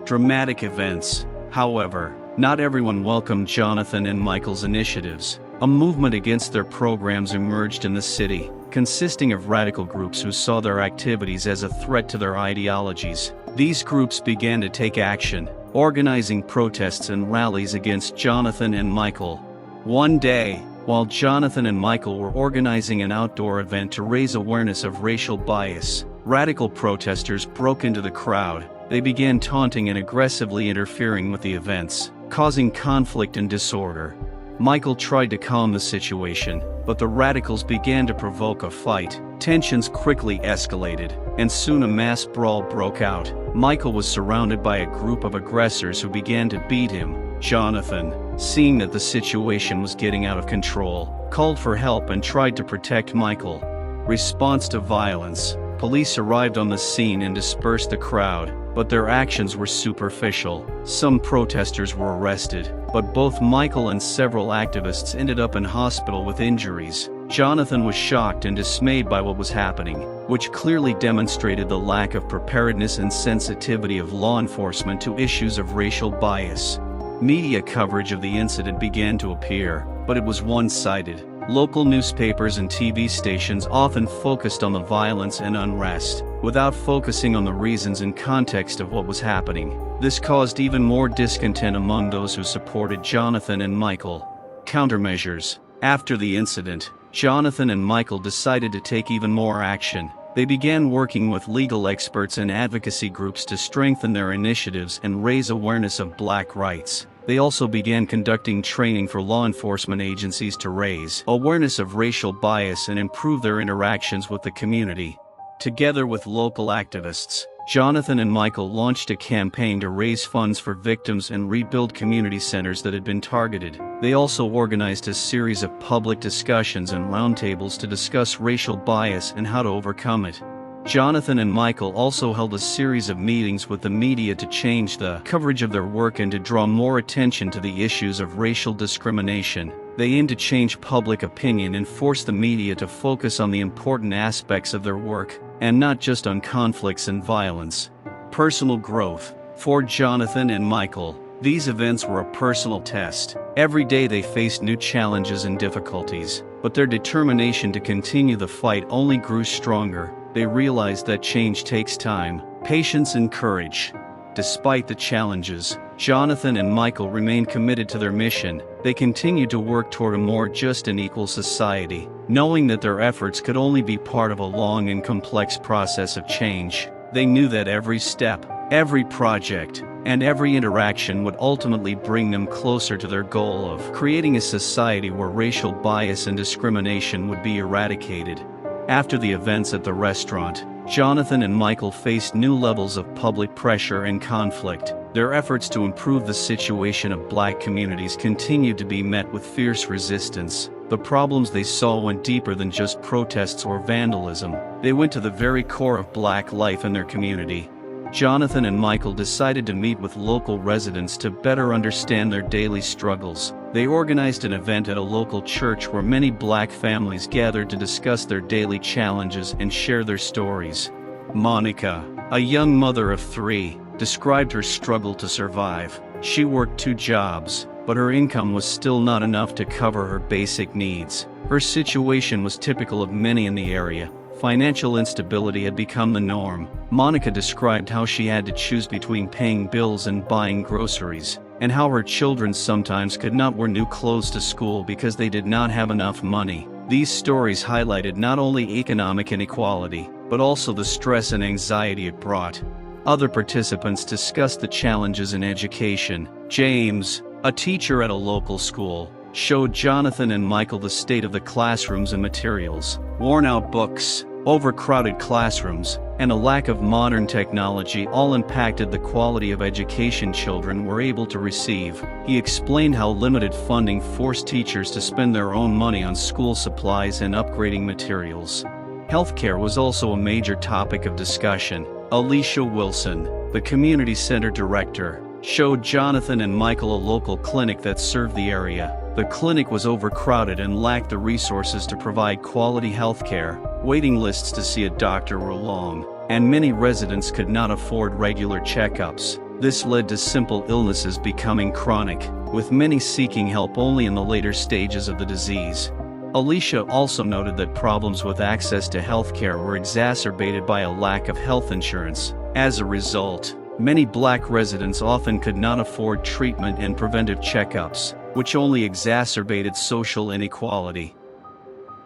[SPEAKER 1] Dramatic events. However, not everyone welcomed Jonathan and Michael's initiatives. A movement against their programs emerged in the city, consisting of radical groups who saw their activities as a threat to their ideologies. These groups began to take action, organizing protests and rallies against Jonathan and Michael. One day, while Jonathan and Michael were organizing an outdoor event to raise awareness of racial bias, radical protesters broke into the crowd. They began taunting and aggressively interfering with the events, causing conflict and disorder. Michael tried to calm the situation, but the radicals began to provoke a fight. Tensions quickly escalated, and soon a mass brawl broke out. Michael was surrounded by a group of aggressors who began to beat him. Jonathan, seeing that the situation was getting out of control, called for help and tried to protect Michael. Response to violence. Police arrived on the scene and dispersed the crowd, but their actions were superficial. Some protesters were arrested, but both Michael and several activists ended up in hospital with injuries. Jonathan was shocked and dismayed by what was happening, which clearly demonstrated the lack of preparedness and sensitivity of law enforcement to issues of racial bias. Media coverage of the incident began to appear, but it was one-sided. Local newspapers and TV stations often focused on the violence and unrest, without focusing on the reasons and context of what was happening. This caused even more discontent among those who supported Jonathan and Michael. Countermeasures. After the incident, Jonathan and Michael decided to take even more action. They began working with legal experts and advocacy groups to strengthen their initiatives and raise awareness of Black rights. They also began conducting training for law enforcement agencies to raise awareness of racial bias and improve their interactions with the community. Together with local activists, Jonathan and Michael launched a campaign to raise funds for victims and rebuild community centers that had been targeted. They also organized a series of public discussions and roundtables to discuss racial bias and how to overcome it. Jonathan and Michael also held a series of meetings with the media to change the coverage of their work and to draw more attention to the issues of racial discrimination. They aimed to change public opinion and force the media to focus on the important aspects of their work, and not just on conflicts and violence. Personal growth. For Jonathan and Michael, these events were a personal test. Every day they faced new challenges and difficulties, but their determination to continue the fight only grew stronger. They realized that change takes time, patience and courage. Despite the challenges, Jonathan and Michael remained committed to their mission. They continued to work toward a more just and equal society, knowing that their efforts could only be part of a long and complex process of change. They knew that every step, every project, and every interaction would ultimately bring them closer to their goal of creating a society where racial bias and discrimination would be eradicated. After the events at the restaurant, Jonathan and Michael faced new levels of public pressure and conflict. Their efforts to improve the situation of Black communities continued to be met with fierce resistance. The problems they saw went deeper than just protests or vandalism. They went to the very core of Black life in their community. Jonathan and Michael decided to meet with local residents to better understand their daily struggles. They organized an event at a local church where many Black families gathered to discuss their daily challenges and share their stories. Monica, a young mother of 3, described her struggle to survive. She worked 2 jobs, but her income was still not enough to cover her basic needs. Her situation was typical of many in the area. Financial instability had become the norm. Monica described how she had to choose between paying bills and buying groceries, and how her children sometimes could not wear new clothes to school because they did not have enough money. These stories highlighted not only economic inequality, but also the stress and anxiety it brought. Other participants discussed the challenges in education. James, a teacher at a local school, showed Jonathan and Michael the state of the classrooms and materials. Worn-out books, overcrowded classrooms, and a lack of modern technology all impacted the quality of education children were able to receive. He explained how limited funding forced teachers to spend their own money on school supplies and upgrading materials. Healthcare was also a major topic of discussion. Alicia Wilson, the community center director, showed Jonathan and Michael a local clinic that served the area. The clinic was overcrowded and lacked the resources to provide quality health care. Waiting lists to see a doctor were long, and many residents could not afford regular checkups. This led to simple illnesses becoming chronic, with many seeking help only in the later stages of the disease. Alicia also noted that problems with access to health care were exacerbated by a lack of health insurance. As a result, many Black residents often could not afford treatment and preventive checkups, which only exacerbated social inequality.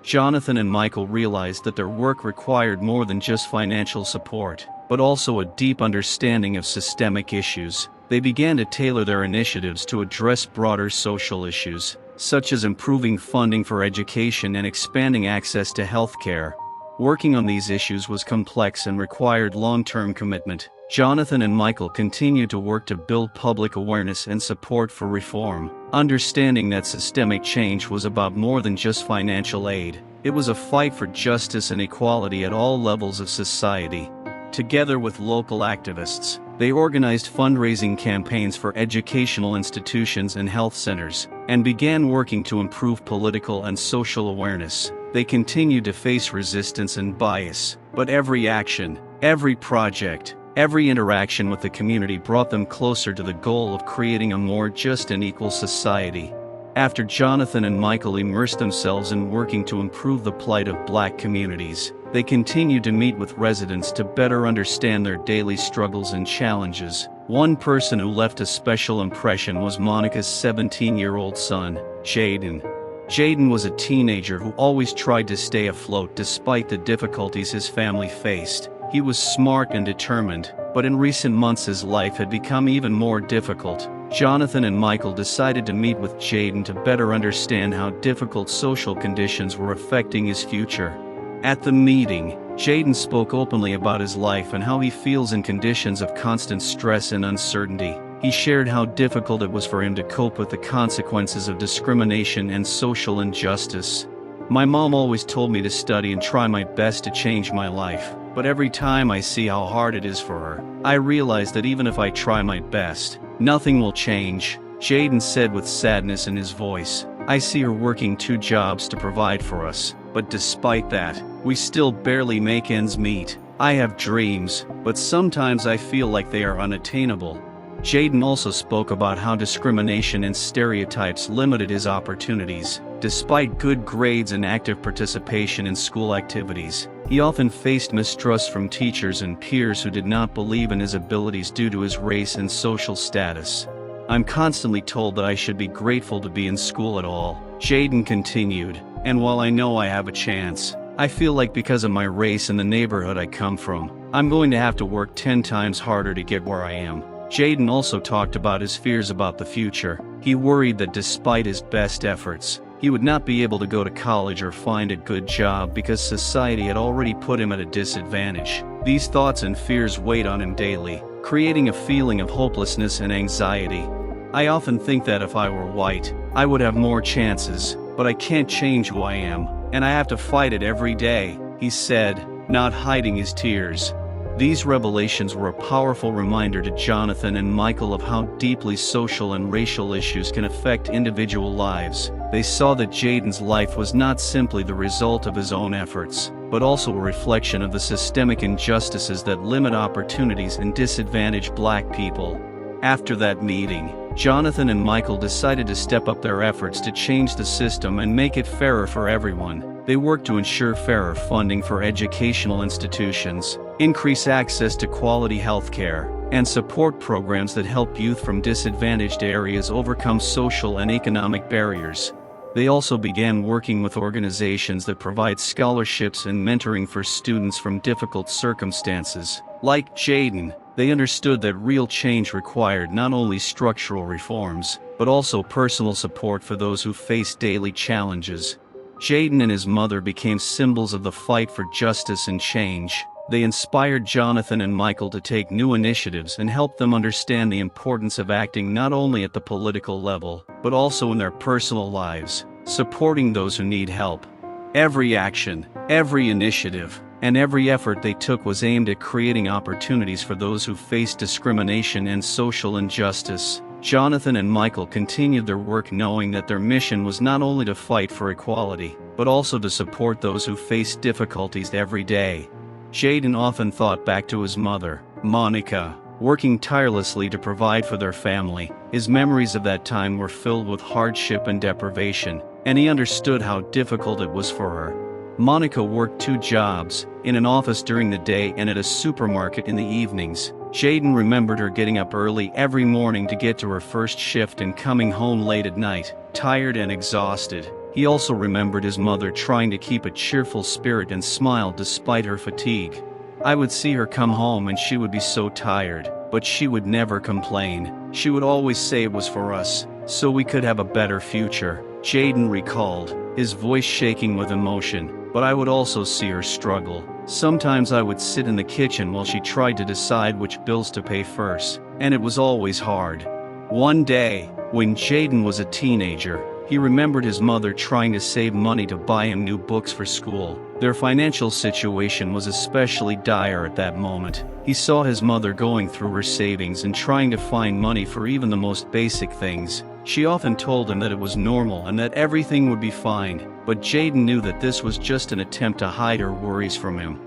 [SPEAKER 1] Jonathan and Michael realized that their work required more than just financial support, but also a deep understanding of systemic issues. They began to tailor their initiatives to address broader social issues, such as improving funding for education and expanding access to health care. Working on these issues was complex and required long-term commitment. Jonathan and Michael continued to work to build public awareness and support for reform, understanding that systemic change was about more than just financial aid. It was a fight for justice and equality at all levels of society. Together with local activists, they organized fundraising campaigns for educational institutions and health centers, and began working to improve political and social awareness. They continued to face resistance and bias, but every action, every project, every interaction with the community brought them closer to the goal of creating a more just and equal society. After Jonathan and Michael immersed themselves in working to improve the plight of Black communities, they continued to meet with residents to better understand their daily struggles and challenges. One person who left a special impression was Monica's 17-year-old son, Jaden. Jaden was a teenager who always tried to stay afloat despite the difficulties his family faced. He was smart and determined, but in recent months his life had become even more difficult. Jonathan and Michael decided to meet with Jaden to better understand how difficult social conditions were affecting his future. At the meeting, Jaden spoke openly about his life and how he feels in conditions of constant stress and uncertainty. He shared how difficult it was for him to cope with the consequences of discrimination and social injustice. "My mom always told me to study and try my best to change my life, but every time I see how hard it is for her, I realize that even if I try my best, nothing will change," Jaden said with sadness in his voice. "I see her working 2 jobs to provide for us, but despite that, we still barely make ends meet. I have dreams, but sometimes I feel like they are unattainable." Jaden also spoke about how discrimination and stereotypes limited his opportunities. Despite good grades and active participation in school activities, he often faced mistrust from teachers and peers who did not believe in his abilities due to his race and social status. I'm constantly told that I should be grateful to be in school at all. Jaden continued, and while I know I have a chance, I feel like because of my race and the neighborhood I come from, I'm going to have to work 10 times harder to get where I am. Jaden also talked about his fears about the future. He worried that despite his best efforts, he would not be able to go to college or find a good job because society had already put him at a disadvantage. These thoughts and fears weighed on him daily, creating a feeling of hopelessness and anxiety. I often think that if I were white, I would have more chances, but I can't change who I am, and I have to fight it every day, he said, not hiding his tears. These revelations were a powerful reminder to Jonathan and Michael of how deeply social and racial issues can affect individual lives. They saw that Jaden's life was not simply the result of his own efforts, but also a reflection of the systemic injustices that limit opportunities and disadvantage Black people. After that meeting, Jonathan and Michael decided to step up their efforts to change the system and make it fairer for everyone. They worked to ensure fairer funding for educational institutions, increase access to quality health care, and support programs that help youth from disadvantaged areas overcome social and economic barriers. They also began working with organizations that provide scholarships and mentoring for students from difficult circumstances. Like Jaden, they understood that real change required not only structural reforms, but also personal support for those who face daily challenges. Jaden and his mother became symbols of the fight for justice and change. They inspired Jonathan and Michael to take new initiatives and helped them understand the importance of acting not only at the political level, but also in their personal lives, supporting those who need help. Every action, every initiative, and every effort they took was aimed at creating opportunities for those who face discrimination and social injustice. Jonathan and Michael continued their work knowing that their mission was not only to fight for equality, but also to support those who face difficulties every day. Jaden often thought back to his mother, Monica, working tirelessly to provide for their family. His memories of that time were filled with hardship and deprivation, and he understood how difficult it was for her. Monica worked 2 jobs, in an office during the day and at a supermarket in the evenings. Jaden remembered her getting up early every morning to get to her first shift and coming home late at night, tired and exhausted. He also remembered his mother trying to keep a cheerful spirit and smile despite her fatigue. I would see her come home and she would be so tired, but she would never complain. She would always say it was for us, so we could have a better future, Jaden recalled, his voice shaking with emotion. But I would also see her struggle. Sometimes I would sit in the kitchen while she tried to decide which bills to pay first, and it was always hard. One day, when Jaden was a teenager, he remembered his mother trying to save money to buy him new books for school. Their financial situation was especially dire at that moment. He saw his mother going through her savings and trying to find money for even the most basic things. She often told him that it was normal and that everything would be fine, but Jaden knew that this was just an attempt to hide her worries from him.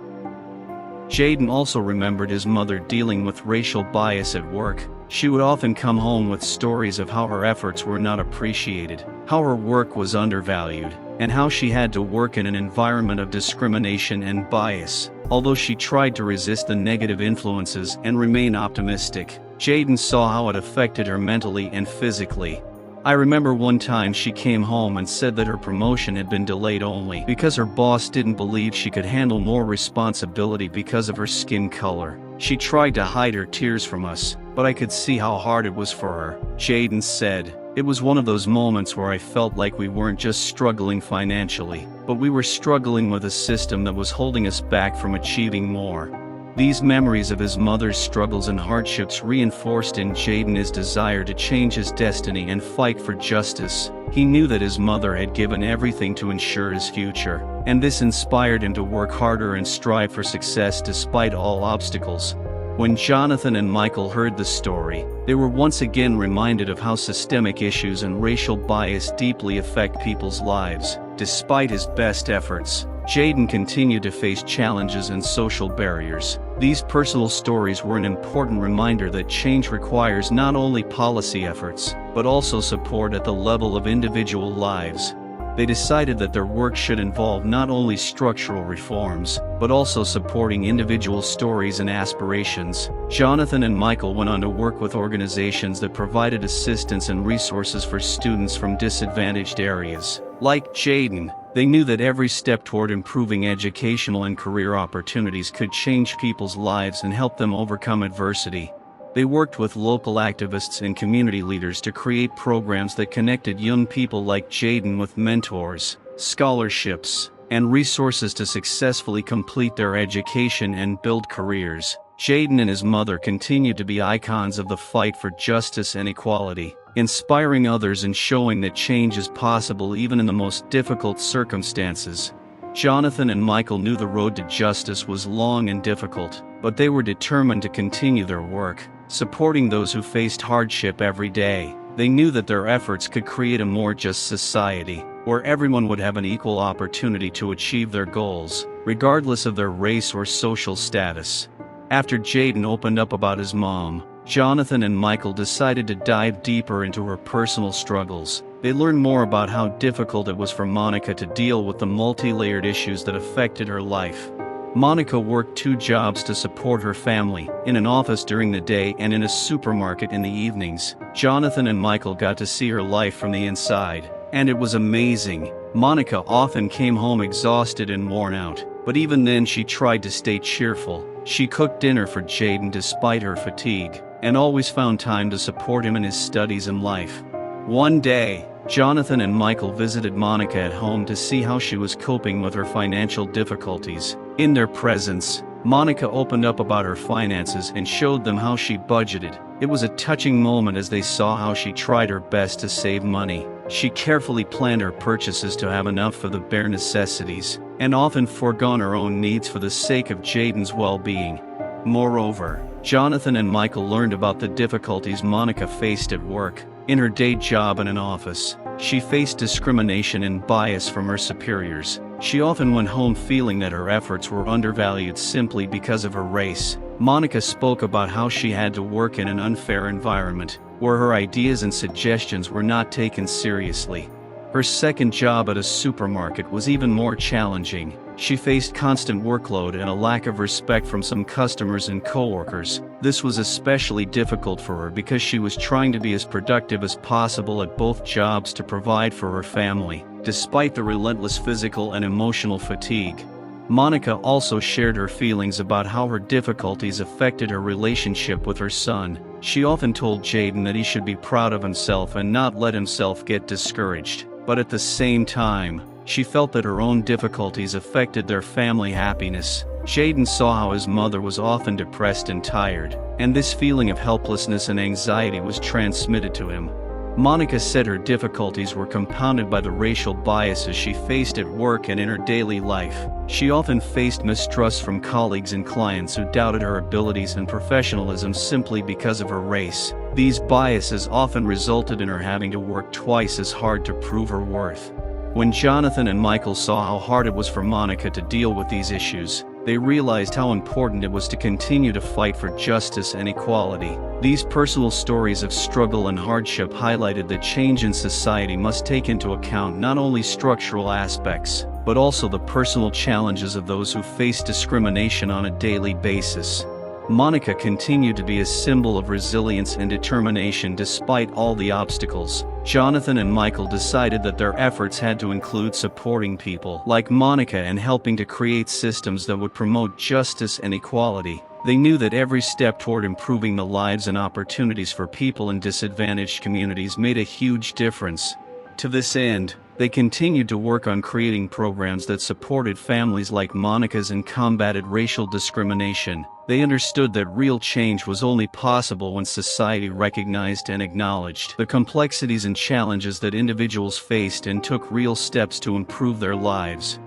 [SPEAKER 1] Jaden also remembered his mother dealing with racial bias at work. She would often come home with stories of how her efforts were not appreciated, how her work was undervalued, and how she had to work in an environment of discrimination and bias. Although she tried to resist the negative influences and remain optimistic, Jaden saw how it affected her mentally and physically. I remember one time she came home and said that her promotion had been delayed only because her boss didn't believe she could handle more responsibility because of her skin color. She tried to hide her tears from us, but I could see how hard it was for her, Jaden said. It was one of those moments where I felt like we weren't just struggling financially, but we were struggling with a system that was holding us back from achieving more. These memories of his mother's struggles and hardships reinforced in Jaden his desire to change his destiny and fight for justice. He knew that his mother had given everything to ensure his future, and this inspired him to work harder and strive for success despite all obstacles. When Jonathan and Michael heard the story, they were once again reminded of how systemic issues and racial bias deeply affect people's lives. Despite his best efforts, Jaden continued to face challenges and social barriers. These personal stories were an important reminder that change requires not only policy efforts, but also support at the level of individual lives. they decided that their work should involve not only structural reforms, but also supporting individual stories and aspirations. Jonathan and Michael went on to work with organizations that provided assistance and resources for students from disadvantaged areas. Like Jaden, they knew that every step toward improving educational and career opportunities could change people's lives and help them overcome adversity. They worked with local activists and community leaders to create programs that connected young people like Jaden with mentors, scholarships, and resources to successfully complete their education and build careers. Jaden and his mother continued to be icons of the fight for justice and equality, inspiring others and showing that change is possible even in the most difficult circumstances. Jonathan and Michael knew the road to justice was long and difficult, but they were determined to continue their work, supporting those who faced hardship every day. They knew that their efforts could create a more just society, where everyone would have an equal opportunity to achieve their goals, regardless of their race or social status. After Jaden opened up about his mom, Jonathan and Michael decided to dive deeper into her personal struggles. They learned more about how difficult it was for Monica to deal with the multi-layered issues that affected her life. Monica worked 2 jobs to support her family, in an office during the day and in a supermarket in the evenings. Jonathan and Michael got to see her life from the inside, and it was amazing. Monica often came home exhausted and worn out, but even then she tried to stay cheerful. She cooked dinner for Jaden despite her fatigue, and always found time to support him in his studies and life. One day, Jonathan and Michael visited Monica at home to see how she was coping with her financial difficulties. In their presence, Monica opened up about her finances and showed them how she budgeted. It was a touching moment as they saw how she tried her best to save money. She carefully planned her purchases to have enough for the bare necessities, and often foregone her own needs for the sake of Jaden's well-being. Moreover, Jonathan and Michael learned about the difficulties Monica faced at work. In her day job in an office, she faced discrimination and bias from her superiors. She often went home feeling that her efforts were undervalued simply because of her race. Monica spoke about how she had to work in an unfair environment, where her ideas and suggestions were not taken seriously. Her second job at a supermarket was even more challenging. She faced constant workload and a lack of respect from some customers and coworkers. This was especially difficult for her because she was trying to be as productive as possible at both jobs to provide for her family, despite the relentless physical and emotional fatigue. Monica also shared her feelings about how her difficulties affected her relationship with her son. She often told Jaden that he should be proud of himself and not let himself get discouraged. But at the same time, she felt that her own difficulties affected their family happiness. Jaden saw how his mother was often depressed and tired, and this feeling of helplessness and anxiety was transmitted to him. Monica said her difficulties were compounded by the racial biases she faced at work and in her daily life. She often faced mistrust from colleagues and clients who doubted her abilities and professionalism simply because of her race. These biases often resulted in her having to work twice as hard to prove her worth. When Jonathan and Michael saw how hard it was for Monica to deal with these issues, they realized how important it was to continue to fight for justice and equality. These personal stories of struggle and hardship highlighted that change in society must take into account not only structural aspects, but also the personal challenges of those who face discrimination on a daily basis. Monica continued to be a symbol of resilience and determination despite all the obstacles. Jonathan and Michael decided that their efforts had to include supporting people like Monica and helping to create systems that would promote justice and equality. They knew that every step toward improving the lives and opportunities for people in disadvantaged communities made a huge difference. To this end, they continued to work on creating programs that supported families like Monica's and combated racial discrimination. They understood that real change was only possible when society recognized and acknowledged the complexities and challenges that individuals faced and took real steps to improve their lives.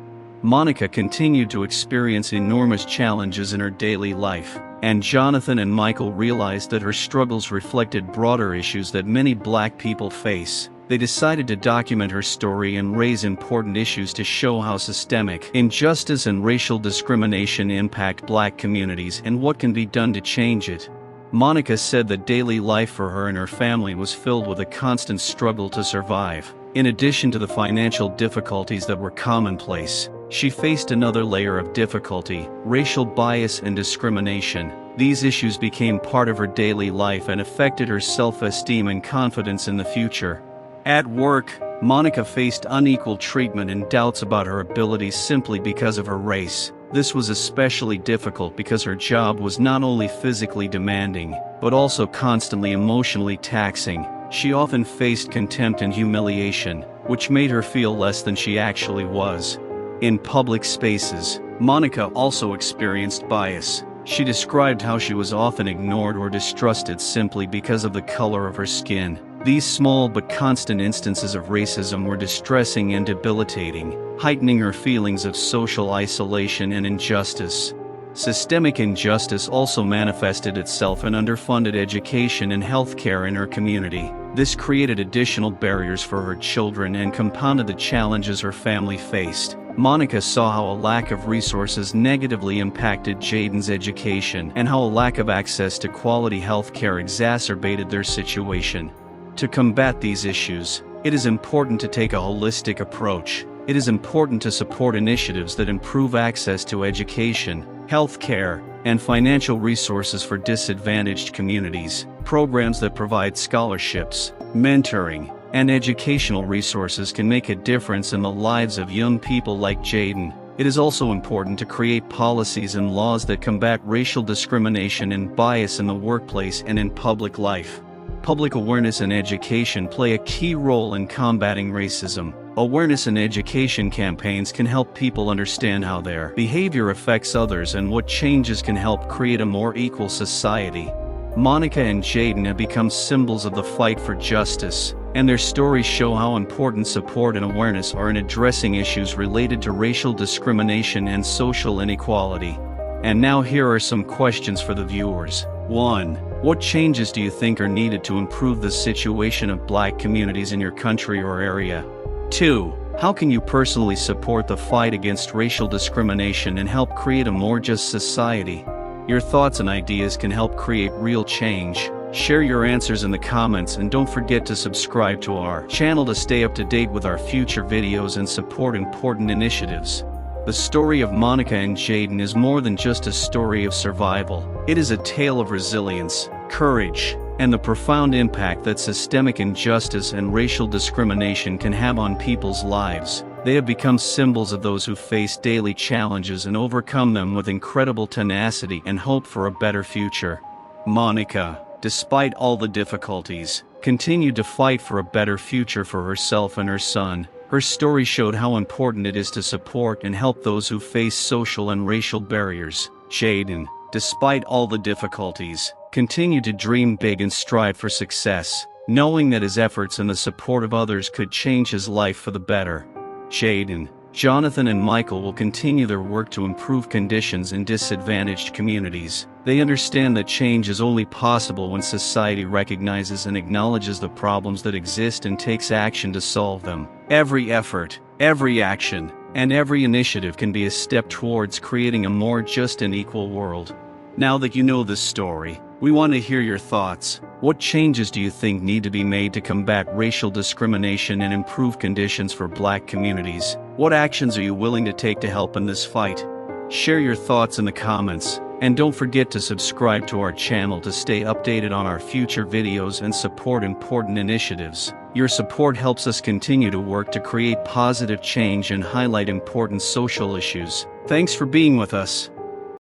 [SPEAKER 1] Monica continued to experience enormous challenges in her daily life, and Jonathan and Michael realized that her struggles reflected broader issues that many Black people face. They decided to document her story and raise important issues to show how systemic injustice and racial discrimination impact Black communities and what can be done to change it. Monica said that daily life for her and her family was filled with a constant struggle to survive. In addition to the financial difficulties that were commonplace, she faced another layer of difficulty: racial bias and discrimination. These issues became part of her daily life and affected her self-esteem and confidence in the future. At work, Monica faced unequal treatment and doubts about her abilities simply because of her race. This was especially difficult because her job was not only physically demanding, but also constantly emotionally taxing. She often faced contempt and humiliation, which made her feel less than she actually was. In public spaces, Monica also experienced bias. She described how she was often ignored or distrusted simply because of the color of her skin. These small but constant instances of racism were distressing and debilitating, heightening her feelings of social isolation and injustice. Systemic injustice also manifested itself in underfunded education and healthcare in her community. This created additional barriers for her children and compounded the challenges her family faced. Monica saw how a lack of resources negatively impacted Jaden's education and how a lack of access to quality healthcare exacerbated their situation. To combat these issues, it is important to take a holistic approach. It is important to support initiatives that improve access to education, healthcare, and financial resources for disadvantaged communities. Programs that provide scholarships, mentoring, and educational resources can make a difference in the lives of young people like Jaden. It is also important to create policies and laws that combat racial discrimination and bias in the workplace and in public life. Public awareness and education play a key role in combating racism. Awareness and education campaigns can help people understand how their behavior affects others and what changes can help create a more equal society. Monica and Jaden have become symbols of the fight for justice, and their stories show how important support and awareness are in addressing issues related to racial discrimination and social inequality. And now here are some questions for the viewers. 1. What changes do you think are needed to improve the situation of Black communities in your country or area? 2. How can you personally support the fight against racial discrimination and help create a more just society? Your thoughts and ideas can help create real change. Share your answers in the comments and don't forget to subscribe to our channel to stay up to date with our future videos and support important initiatives. The story of Monica and Jaden is more than just a story of survival. It is a tale of resilience, courage, and the profound impact that systemic injustice and racial discrimination can have on people's lives. They have become symbols of those who face daily challenges and overcome them with incredible tenacity and hope for a better future. Monica, despite all the difficulties, continued to fight for a better future for herself and her son. Her story showed how important it is to support and help those who face social and racial barriers. Jaden, despite all the difficulties, continued to dream big and strive for success, knowing that his efforts and the support of others could change his life for the better. Jaden, Jonathan and Michael will continue their work to improve conditions in disadvantaged communities. They understand that change is only possible when society recognizes and acknowledges the problems that exist and takes action to solve them. Every effort, every action, and every initiative can be a step towards creating a more just and equal world. Now that you know this story, we want to hear your thoughts. What changes do you think need to be made to combat racial discrimination and improve conditions for Black communities? What actions are you willing to take to help in this fight? Share your thoughts in the comments, and don't forget to subscribe to our channel to stay updated on our future videos and support important initiatives. Your support helps us continue to work to create positive change and highlight important social issues. Thanks for being with us.